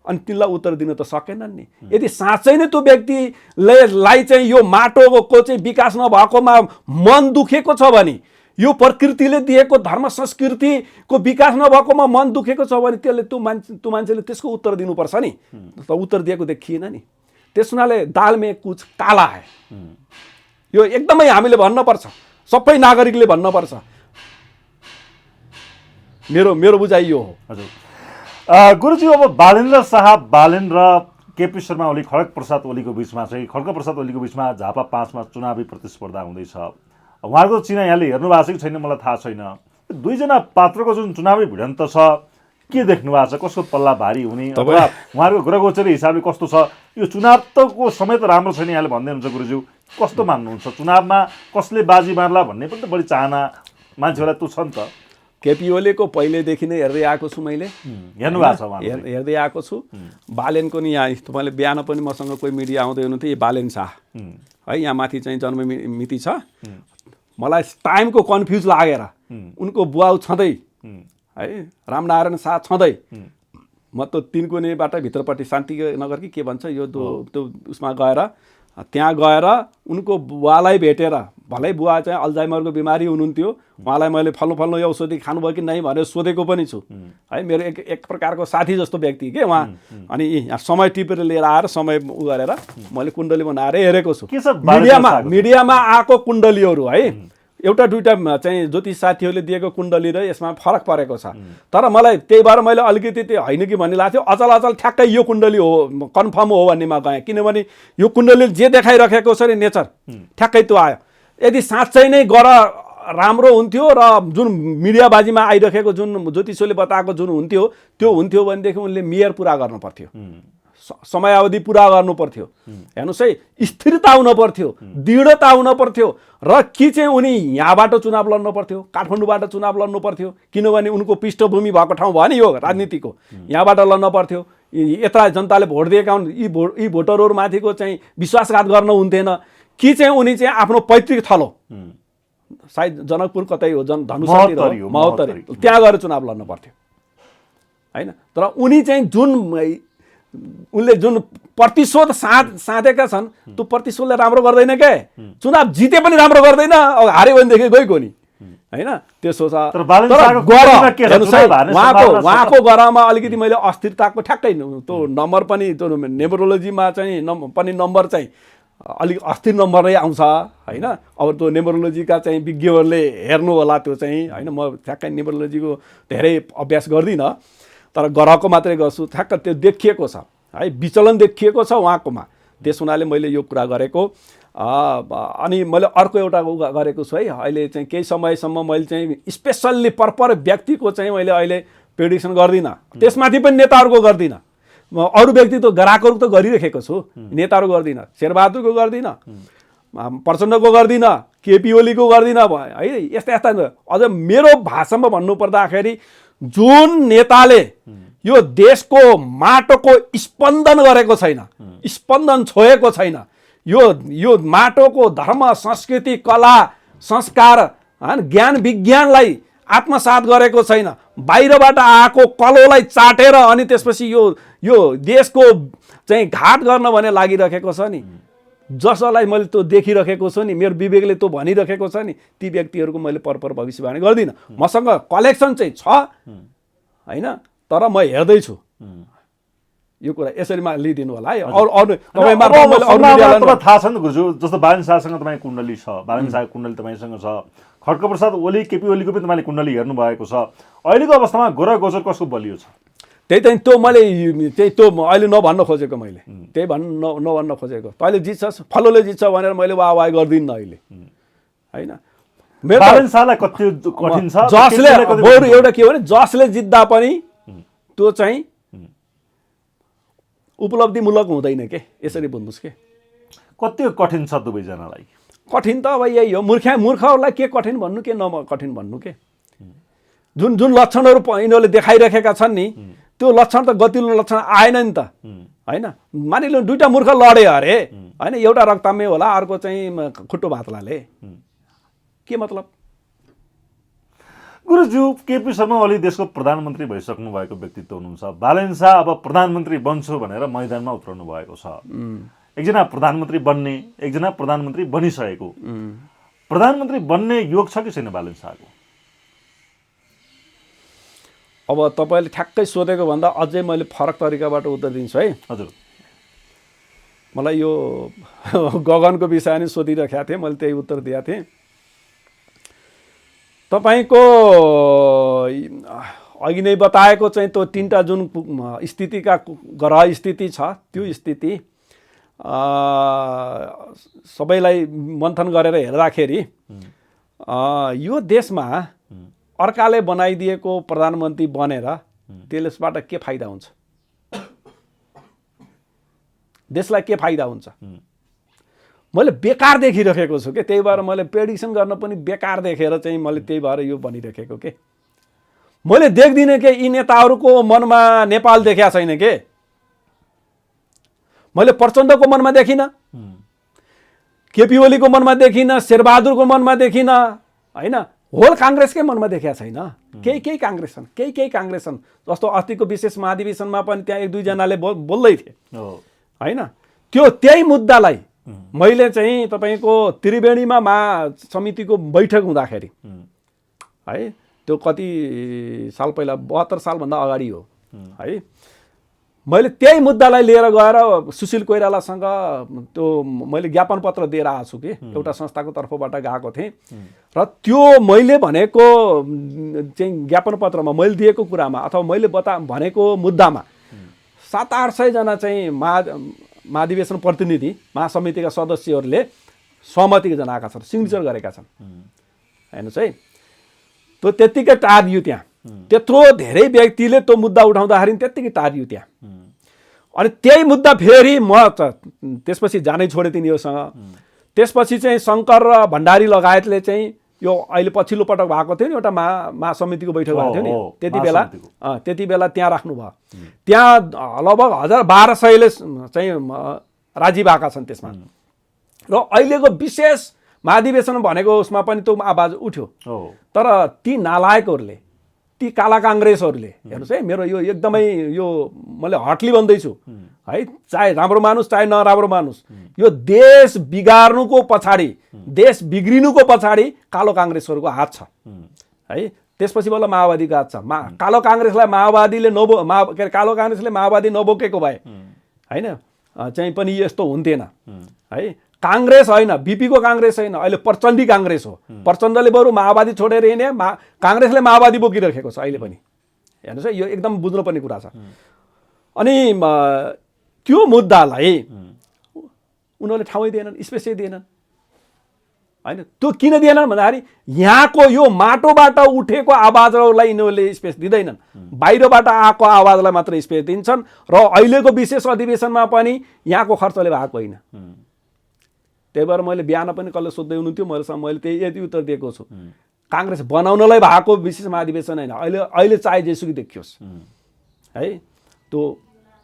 Speaker 1: अनि तिनलाई उत्तर दिन त सकेनन् नि। यदि साँच्चै नै त्यो व्यक्तिलाई चाहिँ यो माटोको चाहिँ विकास नभएकोमा मन दुखेको छ भने, यो प्रकृतिले दिएको धर्म संस्कृतिको विकास नभएकोमा मन दुखेको छ भने त्यसले त्यो मान्छेले त्यसको उत्तर दिनुपर्छ नि। त उत्तर दिएको देखिएन नि। त्यस हुनाले दाल में कुछ काला है, यो एकदमै हामीले भन्नुपर्छ, सबै नागरिकले भन्नुपर्छ। मेरो बुझाइ यो हो।
Speaker 2: हजुर गुरुजी, अब बालेन्द्र शाह बालेन र केपी शर्मा ओली खड्ग प्रसाद ओलीको बिचमा झापा 5 मा चुनावी प्रतिस्पर्धा हुँदैछ। उहाँहरूको चिना यहाँले हेर्नु भएको छ कि छैन मलाई थाहा छैन। दुईजना पात्रको जुन चुनावी भिडन्त छ के देख्नु भएको छ, कसको पल्ला भारी हुने अथवा उहाँहरूको ग्रहगोचरी हिसाबले कस्तो छ? यो चुनावको समय त राम्रो छैन यहाँले भन्दै हुनुहुन्छ गुरुज्यू, कस्तो मान्नुहुन्छ? चुनावमा कसले बाजी मार्ला भन्ने पनि त बढी चाहना मान्छेहरूलाई त्यो छ नि त।
Speaker 1: केपी ओलीको पहिलेदेखि नै हेर्दै आएको छु मैले,
Speaker 2: हेर्नु भएको छ,
Speaker 1: हेर्दै आएको छु। बालेनको नि यहाँ तपाईँले बिहान पनि मसँग कोही मिडिया आउँदै हुनुहुन्थ्यो, बालेन शाह है, यहाँ माथि चाहिँ जन्म मिति छ। मलाई टाइमको कन्फ्युज लागेर उनको बुवा छँदै है, रामनारायण शाह छँदै म त तिनको नेबाट भित्रपट्टि शान्ति नगर कि के भन्छ यो त्यो उसमा गएर त्यहाँ गएर उनको बुवालाई भेटेर, भलै बुवा चाहिँ अल्जाइमरको बिमारी हुनुहुन्थ्यो, उहाँलाई मैले फल्नु औषधि खानुभयो कि नै भनेर सोधेको पनि छु है। मेरो एक प्रकारको साथी जस्तो व्यक्ति के उहाँ। अनि यहाँ समय टिपेर लिएर आएर समय उ गरेर मैले कुण्डली बनाएर हेरेको छु। मिडियामा आएको कुण्डलीहरू है, एउटा दुईटा चाहिँ ज्योतिष साथीहरूले दिएको कुण्डली र यसमा फरक परेको छ। तर मलाई त्यही भएर मैले अलिकति त्यो होइन कि भन्ने लाग्थ्यो, अचल ठ्याक्कै यो कुण्डली हो, कन्फर्म हो भन्नेमा गएँ। किनभने यो कुण्डलीले जे देखाइरहेको छ नि नेचर ठ्याक्कै त्यो आयो। यदि साँच्चै नै गर राम्रो हुन्थ्यो र जुन मिडियाबाजीमा आइरहेको जुन ज्योतिषले बताएको जुन हुन्थ्यो त्यो हुन्थ्यो भनेदेखि उनले मेयर पुरा गर्नु पर्थ्यो, समयावधि पुरा गर्नु पर्थ्यो, हेर्नुहोस् है, स्थिरता हुन पर्थ्यो, दृढता हुन पर्थ्यो। र कि चाहिँ उनी यहाँबाट चुनाव लड्नु पर्थ्यो, काठमाडौँबाट चुनाव लड्नु पर्थ्यो, किनभने उनको पृष्ठभूमि भएको ठाउँ भयो नि यो राजनीतिको, यहाँबाट लड्न पर्थ्यो। यत्र जनताले भोट दिएका हुन्, यी भोटरहरूमाथिको चाहिँ विश्वासघात गर्न हुन्थेन। कि चाहिँ उनी चाहिँ आफ्नो पैतृक थलो, सायद जनकपुर कतै हो, धनुषातिर हो, महोत्तरी, त्यहाँ गएर चुनाव लड्नु पर्थ्यो होइन। तर उनी चाहिँ उनले जुन प्रतिशोध साधेका छन् त्यो प्रतिशोधले राम्रो गर्दैन के, चुनाव जिते पनि राम्रो गर्दैन, अब हार्यो भनेदेखि गइगयो नि होइन। त्यसो छ। उहाँको गरामा अलिकति मैले अस्थिरताको ठ्याक्कै त्यो नम्बर पनि, त्यो न्युमरोलोजीमा चाहिँ पनि नम्बर चाहिँ अलिक अस्थिर नम्बर नै आउँछ होइन। अब त्यो न्युमरोलोजीका चाहिँ विज्ञहरूले हेर्नु होला त्यो चाहिँ होइन। म ठ्याक्कै न्युमरोलोजीको धेरै अभ्यास गर्दिनँ, तर ग्रहको मात्रै गर्छु। ठ्याक्क त्यो देखिएको छ है, विचलन देखिएको छ उहाँकोमा। त्यस हुनाले मैले यो कुरा गरेको। अनि मैले अर्को एउटा गरेको छु है, अहिले चाहिँ केही समयसम्म मैले चाहिँ स्पेसल्ली पर व्यक्तिको चाहिँ मैले अहिले प्रेडिक्सन गर्दिनँ, त्यसमाथि पनि नेताहरूको गर्दिनँ। अरू व्यक्ति त ग्राहकहरू त गरिरहेको छु, नेताहरू गर्दिनँ, शेरबहादुरको गर्दिनँ, प्रचण्डको गर्दिनँ, केपी ओलीको गर्दिनँ है। यस्ता अझ मेरो भाषामा भन्नुपर्दाखेरि जुन नेताले यो देशको माटोको स्पन्दन गरेको छैन, स्पन्दन छोएको छैन, यो माटोको धर्म, संस्कृति, कला, संस्कार, ज्ञान विज्ञानलाई आत्मसात गरेको छैन, बाहिरबाट आएको कलोलाई चाटेर अनि त्यसपछि यो देशको चाहिँ घाट गर्न भने लागिरहेको छ नि, जसलाई मैले त्यो देखिरहेको छु नि, मेरो विवेकले त्यो भनिरहेको छ नि, ती व्यक्तिहरूको मैले पर भविष्यवाणी गर्दिनँ। मसँग कलेक्सन चाहिँ छ होइन, तर म हेर्दैछु यो कुरा, यसरी लिइदिनु होला है।
Speaker 2: थाहा छ नि गुरुजू, जस्तो बालन शाहसँग तपाईँ कुण्डली छ, बालन शाहको कुण्डली तपाईँसँग छ, खड्गप्रसाद ओली, केपी ओलीको पनि तपाईँले कुण्डली हेर्नु भएको छ। अहिलेको अवस्थामा ग्रह गोचर कसको बलियो छ?
Speaker 1: त्यही त त्यो मैले अहिले नभन्न खोजेको, मैले त्यही नभन्न खोजेको। तैँले जित्छस्, फलोले जित्छ भनेर मैले वाह गर्दिनँ अहिले होइन। जसले बरु एउटा के हो भने जसले जित्दा पनि त्यो चाहिँ उपलब्धिमूलक हुँदैन के, यसरी बुझ्नुहोस् के।
Speaker 2: कति कठिन छ दुवैजनालाई?
Speaker 1: कठिन त अब यही हो, मूर्खहरूलाई के कठिन भन्नु, के कठिन भन्नु के। जुन लक्षणहरू यिनीहरूले देखाइरहेका छन् नि, त्यो लक्षण त गतिलो लक्षण आएन नि त होइन। मानिलिनु दुईटा मूर्ख लडे अरे होइन, एउटा रक्तामै होला, अर्को चाहिँ खुट्टो भातलाले, के मतलब?
Speaker 2: गुरुज्यू, केपी शर्मा ओली देशको प्रधानमन्त्री भइसक्नु भएको व्यक्तित्व हुनुहुन्छ। बालन शाह अब प्रधानमन्त्री बन्छु भनेर मैदानमा उत्रनु भएको छ। एकजना प्रधानमन्त्री बन्ने, एकजना प्रधानमन्त्री बनिसकेको। प्रधानमन्त्री बन्ने योग छ कि छैन बालन शाहको?
Speaker 1: अब तपाईँले ठ्याक्कै सोधेको भन्दा अझै मैले फरक तरिकाबाट उत्तर दिन्छु है।
Speaker 2: हजुर,
Speaker 1: मलाई यो गगनको विषय नै सोधिरहेको थिएँ, मैले त्यही उत्तर दिएको थिएँ। तपाईँको अघि नै बताएको चाहिँ त्यो तीनटा जुन स्थितिका ग्रह स्थिति छ, त्यो स्थिति सबैलाई मन्थन गरेर हेर्दाखेरि यो देशमा अर्काले बनाइदिएको प्रधानमन्त्री बनेर त्यसबाट के फाइदा हुन्छ, देशलाई के फाइदा हुन्छ, मैले बेकार देखिरहेको छु के। त्यही भएर मैले प्रेडिक्सन गर्न पनि बेकार देखेर चाहिँ मैले त्यही भएर यो भनिरहेको के। मैले देख्दिनँ कि यी नेताहरूको मनमा नेपाल देखेको छैन के। मैले प्रचण्डको मनमा देखिनँ, केपी ओलीको मनमा देखिनँ, शेरबहादुरको मनमा देखिनँ होइन, होल काङ्ग्रेसकै मनमा देखेको छैन। केही काङ्ग्रेस छन्। जस्तो अस्तिको विशेष महाधिवेशनमा पनि त्यहाँ एक दुईजनाले बोल्दै थिए होइन, त्यही मुद्दालाई मैले चाहिँ तपाईँको त्रिवेणीमा महासमितिको बैठक हुँदाखेरि है त्यो कति साल पहिला 72 सालभन्दा अगाडि हो है मैले त्यही मुद्दालाई लिएर गएर सुशील कोइरालासँग त्यो मैले ज्ञापन पत्र दिएर आएको छु कि एउटा संस्थाको तर्फबाट गएको थिएँ र त्यो मैले भनेको चाहिँ ज्ञापन पत्रमा मैले दिएको कुरामा अथवा मैले भनेको मुद्दामा 700-800 जना चाहिँ महाधिवेशन प्रतिनिधि महासमितिका सदस्यहरूले सहमति जनाएका छन् सिग्नेचर गरेका छन् हेर्नुहोस् है त्यो त्यत्तिकै टारियो त्यहाँ त्यत्रो धेरै व्यक्तिले त्यो मुद्दा उठाउँदाखेरि त्यत्तिकै टारियो त्यहाँ अनि त्यही मुद्दा फेरि म त्यसपछि जानै छोडेँ तिनीहरूसँग त्यसपछि चाहिँ शङ्कर र भण्डारी लगायतले चाहिँ यो अहिले पछिल्लो पटक भएको थियो नि एउटा महासमितिको बैठक भएको थियो नि त्यति बेला त्यहाँ राख्नुभयो त्यहाँ लगभग 1200ले चाहिँ राजी भएका छन् त्यसमा र अहिलेको विशेष महाधिवेशन भनेको उसमा पनि त्यो आवाज उठ्यो तर ती नालायकहरूले ती काला काङ्ग्रेसहरूले हेर्नुहोस् है मेरो यो एकदमै यो मैले हटली भन्दैछु है चाहे राम्रो मानुस चाहे नराम्रो मानुस यो देश बिगार्नुको पछाडि देश बिग्रिनुको पछाडि कालो काङ्ग्रेसहरूको हात छ है त्यसपछि बल्ल माओवादीको हात छ कालो काङ्ग्रेसलाई माओवादीले कालो काङ्ग्रेसले माओवादी नबोकेको भए होइन चाहिँ पनि यस्तो हुन्थेन है काङ्ग्रेस होइन बिपीको काङ्ग्रेस होइन अहिले प्रचण्डी काङ्ग्रेस हो प्रचण्डले बरु माओवादी छोडेर हिँडे काङ्ग्रेसले माओवादी बोकिराखेको छ अहिले पनि हेर्नुहोस् है यो एकदम बुझ्नुपर्ने कुरा छ अनि त्यो मुद्दालाई उनीहरूले ठाउँै दिएनन् स्पेसै दिएनन् होइन त्यो किन दिएनन् भन्दाखेरि यहाँको यो माटोबाट उठेको आवाजलाई यिनीहरूले स्पेस दिँदैनन् बाहिरबाट आएको आवाजलाई मात्र स्पेस दिन्छन् र अहिलेको विशेष अधिवेशनमा पनि यहाँको खर्चले भएको होइन त्यही भएर मैले बिहान पनि कसले सोध्दै हुनुहुन्थ्यो मैले त्यही यति उत्तर दिएको छु काङ्ग्रेस बनाउनलाई भएको विशेष महाधिवेशन होइन अहिले चाहे जेसुकै देखियोस् है त्यो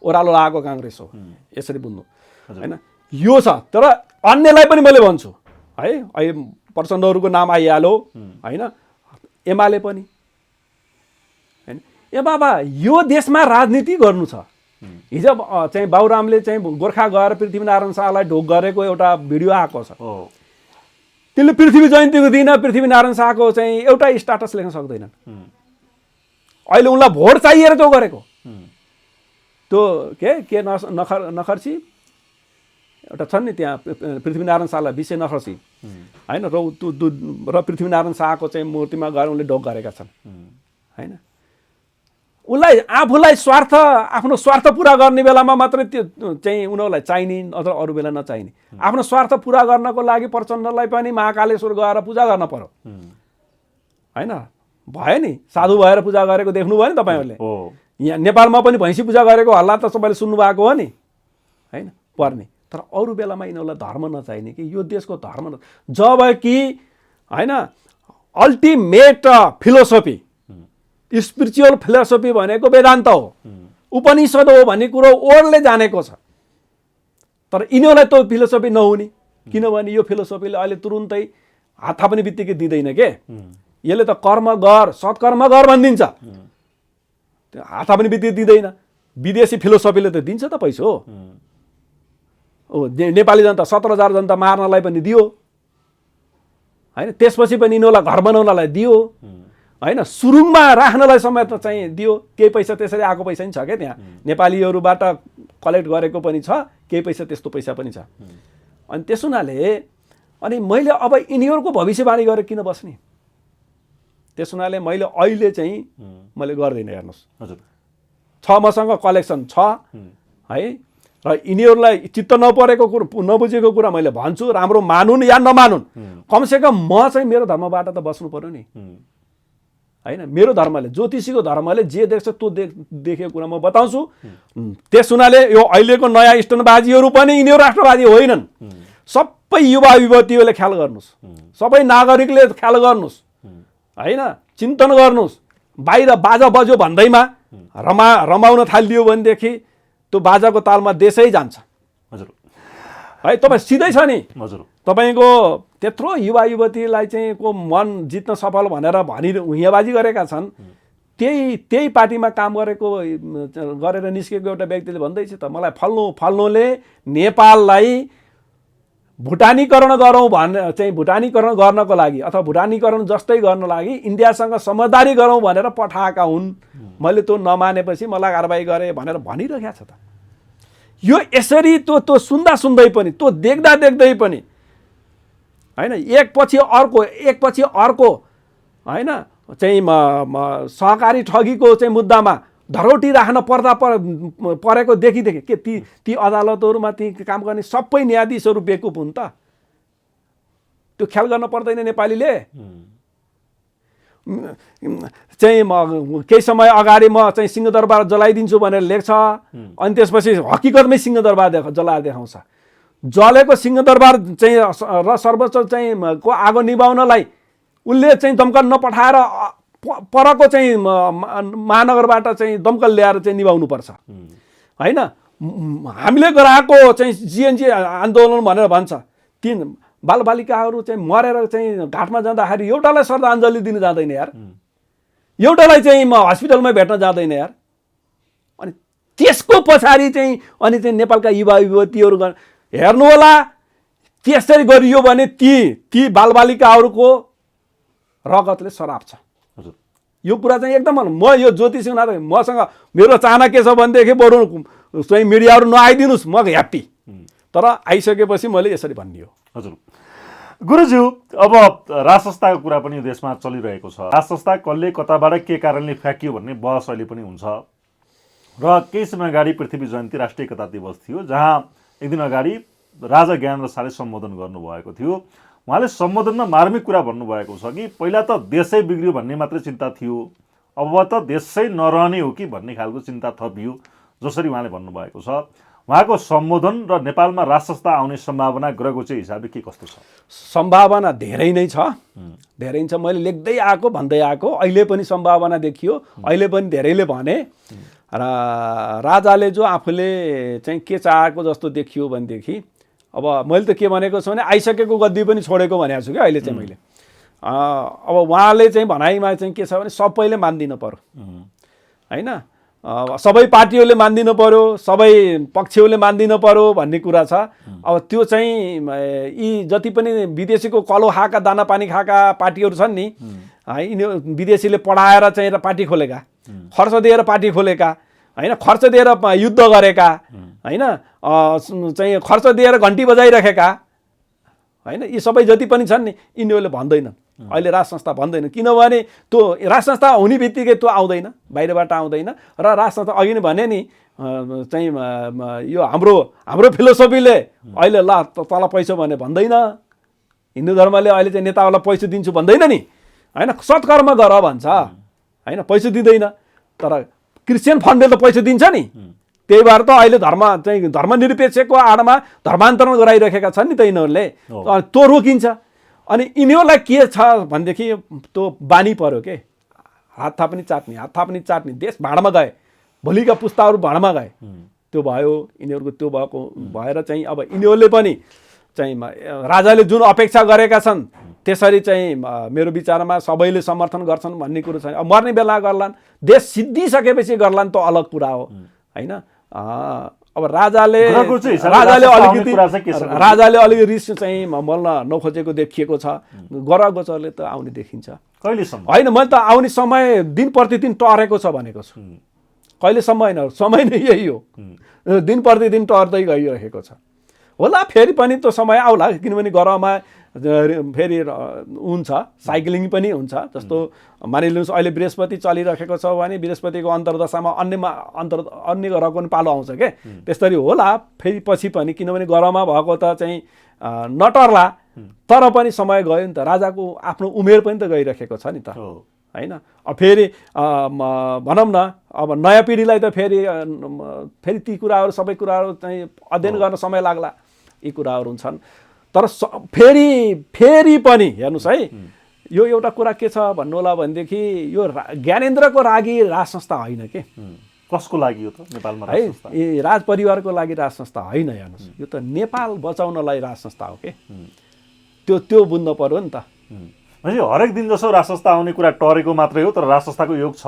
Speaker 1: ओह्रालो लागेको काङ्ग्रेस हो यसरी बुझ्नु होइन यो छ तर अन्यलाई पनि मैले भन्छु है अहिले प्रचण्डहरूको नाम आइहाल्यो होइन एमाले पनि होइन ए बाबा यो देशमा राजनीति गर्नु छ हिजो चाहिँ बाबुरामले चाहिँ गोर्खा गएर पृथ्वीनारायण शाहलाई ढोक गरेको एउटा भिडियो आएको छ त्यसले पृथ्वी जयन्तीको दिन पृथ्वीनारायण शाहको चाहिँ एउटा स्टाटस लेख्न सक्दैनन् अहिले उनलाई भोट चाहिएर त्यो गरेको त्यो के नखर्ची एउटा छन् नि त्यहाँ पृथ्वीनारायण शाहलाई विषय नखर्ची होइन र पृथ्वीनारायण शाहको चाहिँ मूर्तिमा गएर उनले ढोक गरेका छन् होइन उसलाई आफूलाई आफ्नो स्वार्थ पुरा गर्ने बेलामा मात्रै त्यो चाहिँ उनीहरूलाई चाहिने अथवा अरू बेला नचाहिने आफ्नो स्वार्थ पुरा गर्नको लागि प्रचण्डलाई पनि महाकालेश्वर गएर पूजा गर्न पर्यो होइन भयो नि साधु भएर पूजा गरेको देख्नुभयो नि तपाईँहरूले यहाँ नेपालमा पनि भैँसी पूजा गरेको हल्ला त तपाईँले सुन्नुभएको हो नि होइन पर्ने तर अरू बेलामा यिनीहरूलाई धर्म नचाहिने कि यो देशको धर्म जब कि होइन अल्टिमेट फिलोसफी स्पिरिचुअल फिलोसफी भनेको वेदान्त हो उपनिषद हो भन्ने कुरो ओडले जानेको छ तर यिनीहरूलाई त्यो फिलोसफी नहुने किनभने यो फिलोसफीले अहिले तुरुन्तै हात पनि बित्तिकै दिँदैन के यसले त कर्म गर सत्कर्म गर भनिदिन्छ त्यो हात पनि बित्तिकै दिँदैन विदेशी फिलोसफीले त दिन्छ त पैसा हो नेपाली जनता 17,000 जनता मार्नलाई पनि दियो होइन त्यसपछि पनि यिनीहरूलाई घर बनाउनलाई दियो होइन सुरुङमा राख्नलाई समेत चाहिँ दियो केही पैसा त्यसरी आएको पैसा पनि छ क्या त्यहाँ नेपालीहरूबाट कलेक्ट गरेको पनि छ केही पैसा त्यस्तो पैसा पनि छ अनि त्यस हुनाले अनि मैले अब यिनीहरूको भविष्यवाणी गरेर किन बस्ने त्यस हुनाले मैले अहिले चाहिँ मैले गर्दिनँ हेर्नुहोस् हजुर छ मसँग कलेक्सन छ है र यिनीहरूलाई चित्त नपरेको कुरो नबुझेको कुरा मैले भन्छु राम्रो मानुन् या नमानुन् कमसेकम म चाहिँ मेरो धर्मबाट त बस्नु पर्यो नि होइन मेरो धर्मले ज्योतिषीको धर्मले जे देख्छ त्यो देखेको कुरा म बताउँछु त्यस हुनाले यो अहिलेको नयाँ स्टनबाजीहरू पनि यिनीहरू राष्ट्रवादी होइनन् सबै युवा युवतीहरूले ख्याल गर्नुहोस् सबै नागरिकले ख्याल गर्नुहोस् होइन चिन्तन गर्नुहोस् बाहिर बाजा बज्यो भन्दैमा रमाउन थालिदियो भनेदेखि त्यो बाजाको तालमा देशै जान्छ हजुर है तपाईँ सिधै छ नि हजुर तपाईँको त्यत्रो युवा युवतीलाई चाहिँ को मन जित्न सफल भनेर हुइयाबाजी गरेका छन् त्यही पार्टीमा काम गरेर निस्केको एउटा व्यक्तिले भन्दैछ त मलाई फल्नुले नेपाललाई भुटानीकरण गरौँ भने चाहिँ भुटानीकरण गर्नको लागि अथवा भुटानीकरण जस्तै गर्न लागि इन्डियासँग समझदारी गरौँ भनेर पठाएका हुन्। मैले त्यो नमानेपछि मलाई कारबाही गरेँ भनेर भनिरहेको छ त। यो यसरी त्यो सुन्दा सुन्दै पनि त्यो देख्दा देख्दै पनि होइन एकपछि अर्को होइन चाहिँ सहकारी ठगीको चाहिँ मुद्दामा धरोटी राख्न परेको देखिदेखे के ती अदालतहरूमा ती काम गर्ने सबै न्यायाधीशहरू बेकुफ हुन् त? त्यो ख्याल गर्न पर्दैन नेपालीले? चाहिँ केही समय अगाडि म चाहिँ सिंहदरबार जलाइदिन्छु भनेर लेख्छ, अनि त्यसपछि हकिकतमै सिंहदरबार जलाएर देखाउँछ। जलेको सिंहदरबार चाहिँ र सर्वोच्च चाहिँ को आगो निभाउनलाई उसले चाहिँ दमकल नपठाएर परको चाहिँ महानगरबाट चाहिँ दमकल ल्याएर चाहिँ निभाउनुपर्छ होइन। हामीले गराएको चाहिँ जिएनजी आन्दोलन भनेर भन्छ, तीन बालबालिकाहरू चाहिँ मरेर चाहिँ घाटमा जाँदाखेरि एउटालाई श्रद्धाञ्जली दिन जाँदैन यार, एउटालाई चाहिँ हस्पिटलमा भेट्न जाँदैन यार। अनि त्यसको पछाडि चाहिँ अनि चाहिँ नेपालका युवा युवतीहरू हेर्नु होला, त्यसरी गरियो भने ती बालबालिकाहरूको रगतले सराप छ। यो कुरा चाहिँ एकदम म यो ज्योतिष हुनाले मसँग मेरो चाहना के छ भनेदेखि बरु चाहिँ मिडियाहरू नआइदिनुहोस्, म ह्याप्पी। तर आइसकेपछि मैले यसरी भन्ने हो।
Speaker 2: हजुर गुरुज्यू, अब राज संस्थाको कुरा पनि देशमा चलिरहेको छ। राज संस्था कसले कताबाट के कारणले फ्याँकियो भन्ने बहस अहिले पनि हुन्छ र केही समय अगाडि पृथ्वी जयन्ती राष्ट्रिय एकता दिवस थियो, जहाँ एक दिन अगाडि राजा ज्ञानेन्द्र शाहले सम्बोधन गर्नुभएको थियो। उहाँले सम्बोधनमा मार्मिक कुरा भन्नुभएको छ कि पहिला त देशै बिग्रियो भन्ने मात्रै चिन्ता थियो, अब त देशै नरहने हो कि भन्ने खालको चिन्ता थपियो, जसरी उहाँले भन्नुभएको छ। उहाँको सम्बोधन र नेपालमा राज संस्था आउने सम्भावना ग्रहको चाहिँ हिसाबले के कस्तो छ?
Speaker 1: सम्भावना धेरै नै छ, धेरै छ। मैले लेख्दै आएको भन्दै आएको, अहिले पनि सम्भावना देखियो, अहिले पनि धेरैले भने। र राजाले जो आफूले चाहिँ के चाहेको जस्तो देखियो भनेदेखि, अब मैले त के भनेको छु भने आइसकेको गद्दी पनि छोडेको भनेको छु क्या अहिले चाहिँ मैले। अब उहाँले चाहिँ भनाइमा चाहिँ के छ भने सबैले मान्दिनु पर्यो होइन, सबै पार्टीहरूले मान्दिनु पर्यो, सबै पक्षहरूले मान्दिनु पर्यो भन्ने कुरा छ। अब त्यो चाहिँ यी जति पनि विदेशीको कलो खाएका दाना पानी खाएका पार्टीहरू छन् नि, यिनी विदेशीले पढाएर चाहिँ पार्टी खोलेका, खर्च दिएर पार्टी खोलेका होइन, खर्च दिएर युद्ध गरेका होइन, चाहिँ खर्च दिएर घन्टी बजाइराखेका होइन, यी सबै जति पनि छन् नि यिनीहरूले भन्दैनन् अहिले राज संस्था भन्दैन। किनभने त्यो राज संस्था हुने बित्तिकै त्यो आउँदैन, बाहिरबाट आउँदैन। र राज संस्था अघि नै भने नि चाहिँ यो हाम्रो फिलोसफीले अहिले ल तल पैसा भने भन्दैन, हिन्दू धर्मले अहिले चाहिँ नेताहरूलाई पैसा दिन्छु भन्दैन नि होइन, सत्कर्म गर भन्छ होइन, पैसा दिँदैन। तर क्रिस्चियन फन्डले त पैसा दिन्छ नि, त्यही भएर त अहिले धर्मनिरपेक्षको आडमा धर्मान्तरण गराइरहेका छन् नि त यिनीहरूले, त्यो रोकिन्छ। अनि यिनीहरूलाई के छ भनेदेखि त्यो बानी पर्यो के, हात थाप्ने चाट्ने, देश भाँडामा गए, भोलिका पुस्ताहरू भाँडामा गए, त्यो भयो यिनीहरूको। त्यो भएको भएर चाहिँ अब यिनीहरूले पनि चाहिँ राजाले जुन अपेक्षा गरेका छन् त्यसरी चाहिँ मेरो विचारमा सबैले समर्थन गर्छन् भन्ने कुरो छैन। अब मर्ने बेला गर्लान्, देश सिद्धिसकेपछि गर्लान्, त अलग कुरा हो होइन। अब राजाले अलिकति रिस चाहिँ मल्न नखोजेको देखिएको छ। ग्रह गोचरले त आउने देखिन्छ कहिलेसम्म होइन, मैले त आउने समय दिन प्रतिदिन टरेको छ भनेको छु। कहिलेसम्म होइन, समय नै यही हो, दिन प्रतिदिन टर्दै गइरहेको छ। होला फेरि पनि त्यो समय आउला, किनभने ग्रहमा फेरि हुन्छ, साइक्लिङ पनि हुन्छ। जस्तो मानिलिनुहोस् अहिले बृहस्पति चलिरहेको छ भने बृहस्पतिको अन्तर्दशामा अन्य ग्रहको पनि पालो आउँछ के, त्यसरी होला फेरि पछि पनि। किनभने ग्रहमा भएको त चाहिँ नटर्ला, तर पनि समय गयो नि त। राजाको आफ्नो उमेर पनि त गइरहेको छ नि त होइन। अब फेरि भनौँ न अब नयाँ पिँढीलाई त फेरि ती कुराहरू सबै कुराहरू चाहिँ अध्ययन गर्न समय लाग्ला, यी कुराहरू छन्। तर फेरि पनि हेर्नुहोस् है, यो एउटा कुरा के छ भन्नु होला भनेदेखि यो ज्ञानेन्द्रको लागि राज संस्था होइन के।
Speaker 2: कसको लागि हो त नेपालमा
Speaker 1: है? राज परिवारको लागि राज संस्था होइन, हेर्नुहोस् यो त नेपाल बचाउनलाई राज संस्था हो के। त्यो बुझ्नु पर्यो नि त।
Speaker 2: हरेक दिन जसो राज संस्था आउने कुरा टरेको मात्रै हो, तर राज संस्थाको योग छ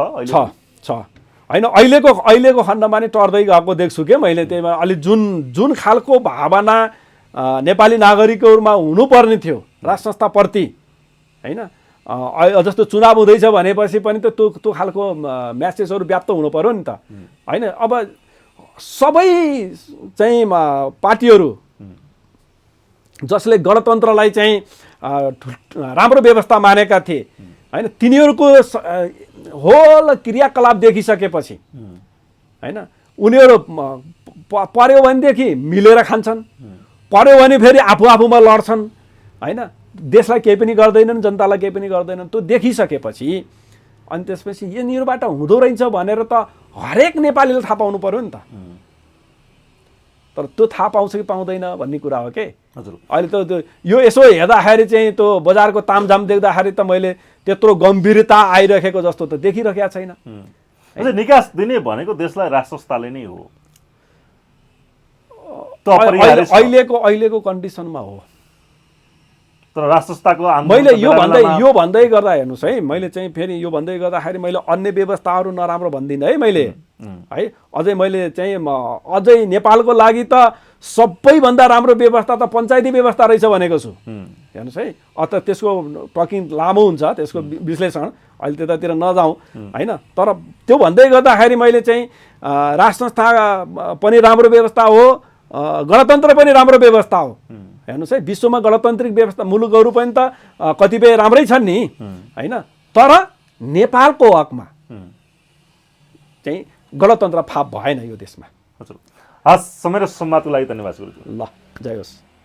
Speaker 1: होइन। अहिलेको खण्डमा नि टर्दै गएको देख्छु के मैले। त्यही भएर अलि जुन खालको भावना नेपाली नागरिकहरूमा हुनुपर्ने थियो राष्ट्र संस्थाप्रति होइन। जस्तो चुनाव हुँदैछ भनेपछि पनि त त्यो खालको म्यासेजहरू व्याप्त हुनु पर्यो नि त होइन। अब सबै चाहिँ पार्टीहरू जसले गणतन्त्रलाई चाहिँ राम्रो व्यवस्था मानेका थिए होइन, तिनीहरूको होल क्रियाकलाप देखिसकेपछि होइन, उनीहरू पर्यो भनेदेखि मिलेर खान्छन्, पर्यो भने फेरि आफूमा लड्छन् होइन, देशलाई केही पनि गर्दैनन्, जनतालाई केही पनि गर्दैनन्। त्यो देखिसकेपछि अनि त्यसपछि यिनीहरूबाट हुँदो रहेछ भनेर त हरेक नेपालीले थाहा पाउनु पर्यो नि त। तर त्यो थाहा पाउँछ कि पाउँदैन भन्ने कुरा हो के।
Speaker 2: हजुर
Speaker 1: अहिले त यो यसो हेर्दाखेरि चाहिँ त्यो बजारको तामझाम देख्दाखेरि त मैले त्यत्रो गम्भीरता आइरहेको जस्तो त देखिरहेको छैन।
Speaker 2: निकास दिने भनेको देशलाई राष्ट्र संस्थाले नै हो त अपरिहार्य छ।
Speaker 1: अहिलेको कन्डिसनमा हो।
Speaker 2: तर राष्ट्र संस्थाको
Speaker 1: मैले यो भन्दै गर्दा हेर्नुहोस् है, मैले चाहिँ फेरि यो भन्दै गर्दाखेरि मैले अन्य व्यवस्थाहरू नराम्रो भन्दिनँ है मैले है। अझै मैले चाहिँ अझै नेपालको लागि त सबैभन्दा राम्रो व्यवस्था त पञ्चायती व्यवस्था रहेछ भनेको छु। हेर्नुहोस् है, अत त्यसको टकिङ लामो हुन्छ, त्यसको विश्लेषण अहिले त्यतातिर नजाउँ होइन। तर त्यो भन्दै गर्दाखेरि मैले चाहिँ राष्ट्र संस्था पनि राम्रो व्यवस्था हो, गणतन्त्र पनि राम्रो व्यवस्था हो। हेर्नुहोस् है, विश्वमा गणतान्त्रिक व्यवस्था मुलुकहरू पनि त कतिपय राम्रै छन् नि होइन। तर नेपालको हकमा चाहिँ गणतन्त्र फाप भएन यो देशमा।
Speaker 2: हजुर, हस्, समय र सम्वादको लागि धन्यवाद गुरुजी।
Speaker 1: ल, जय होस्।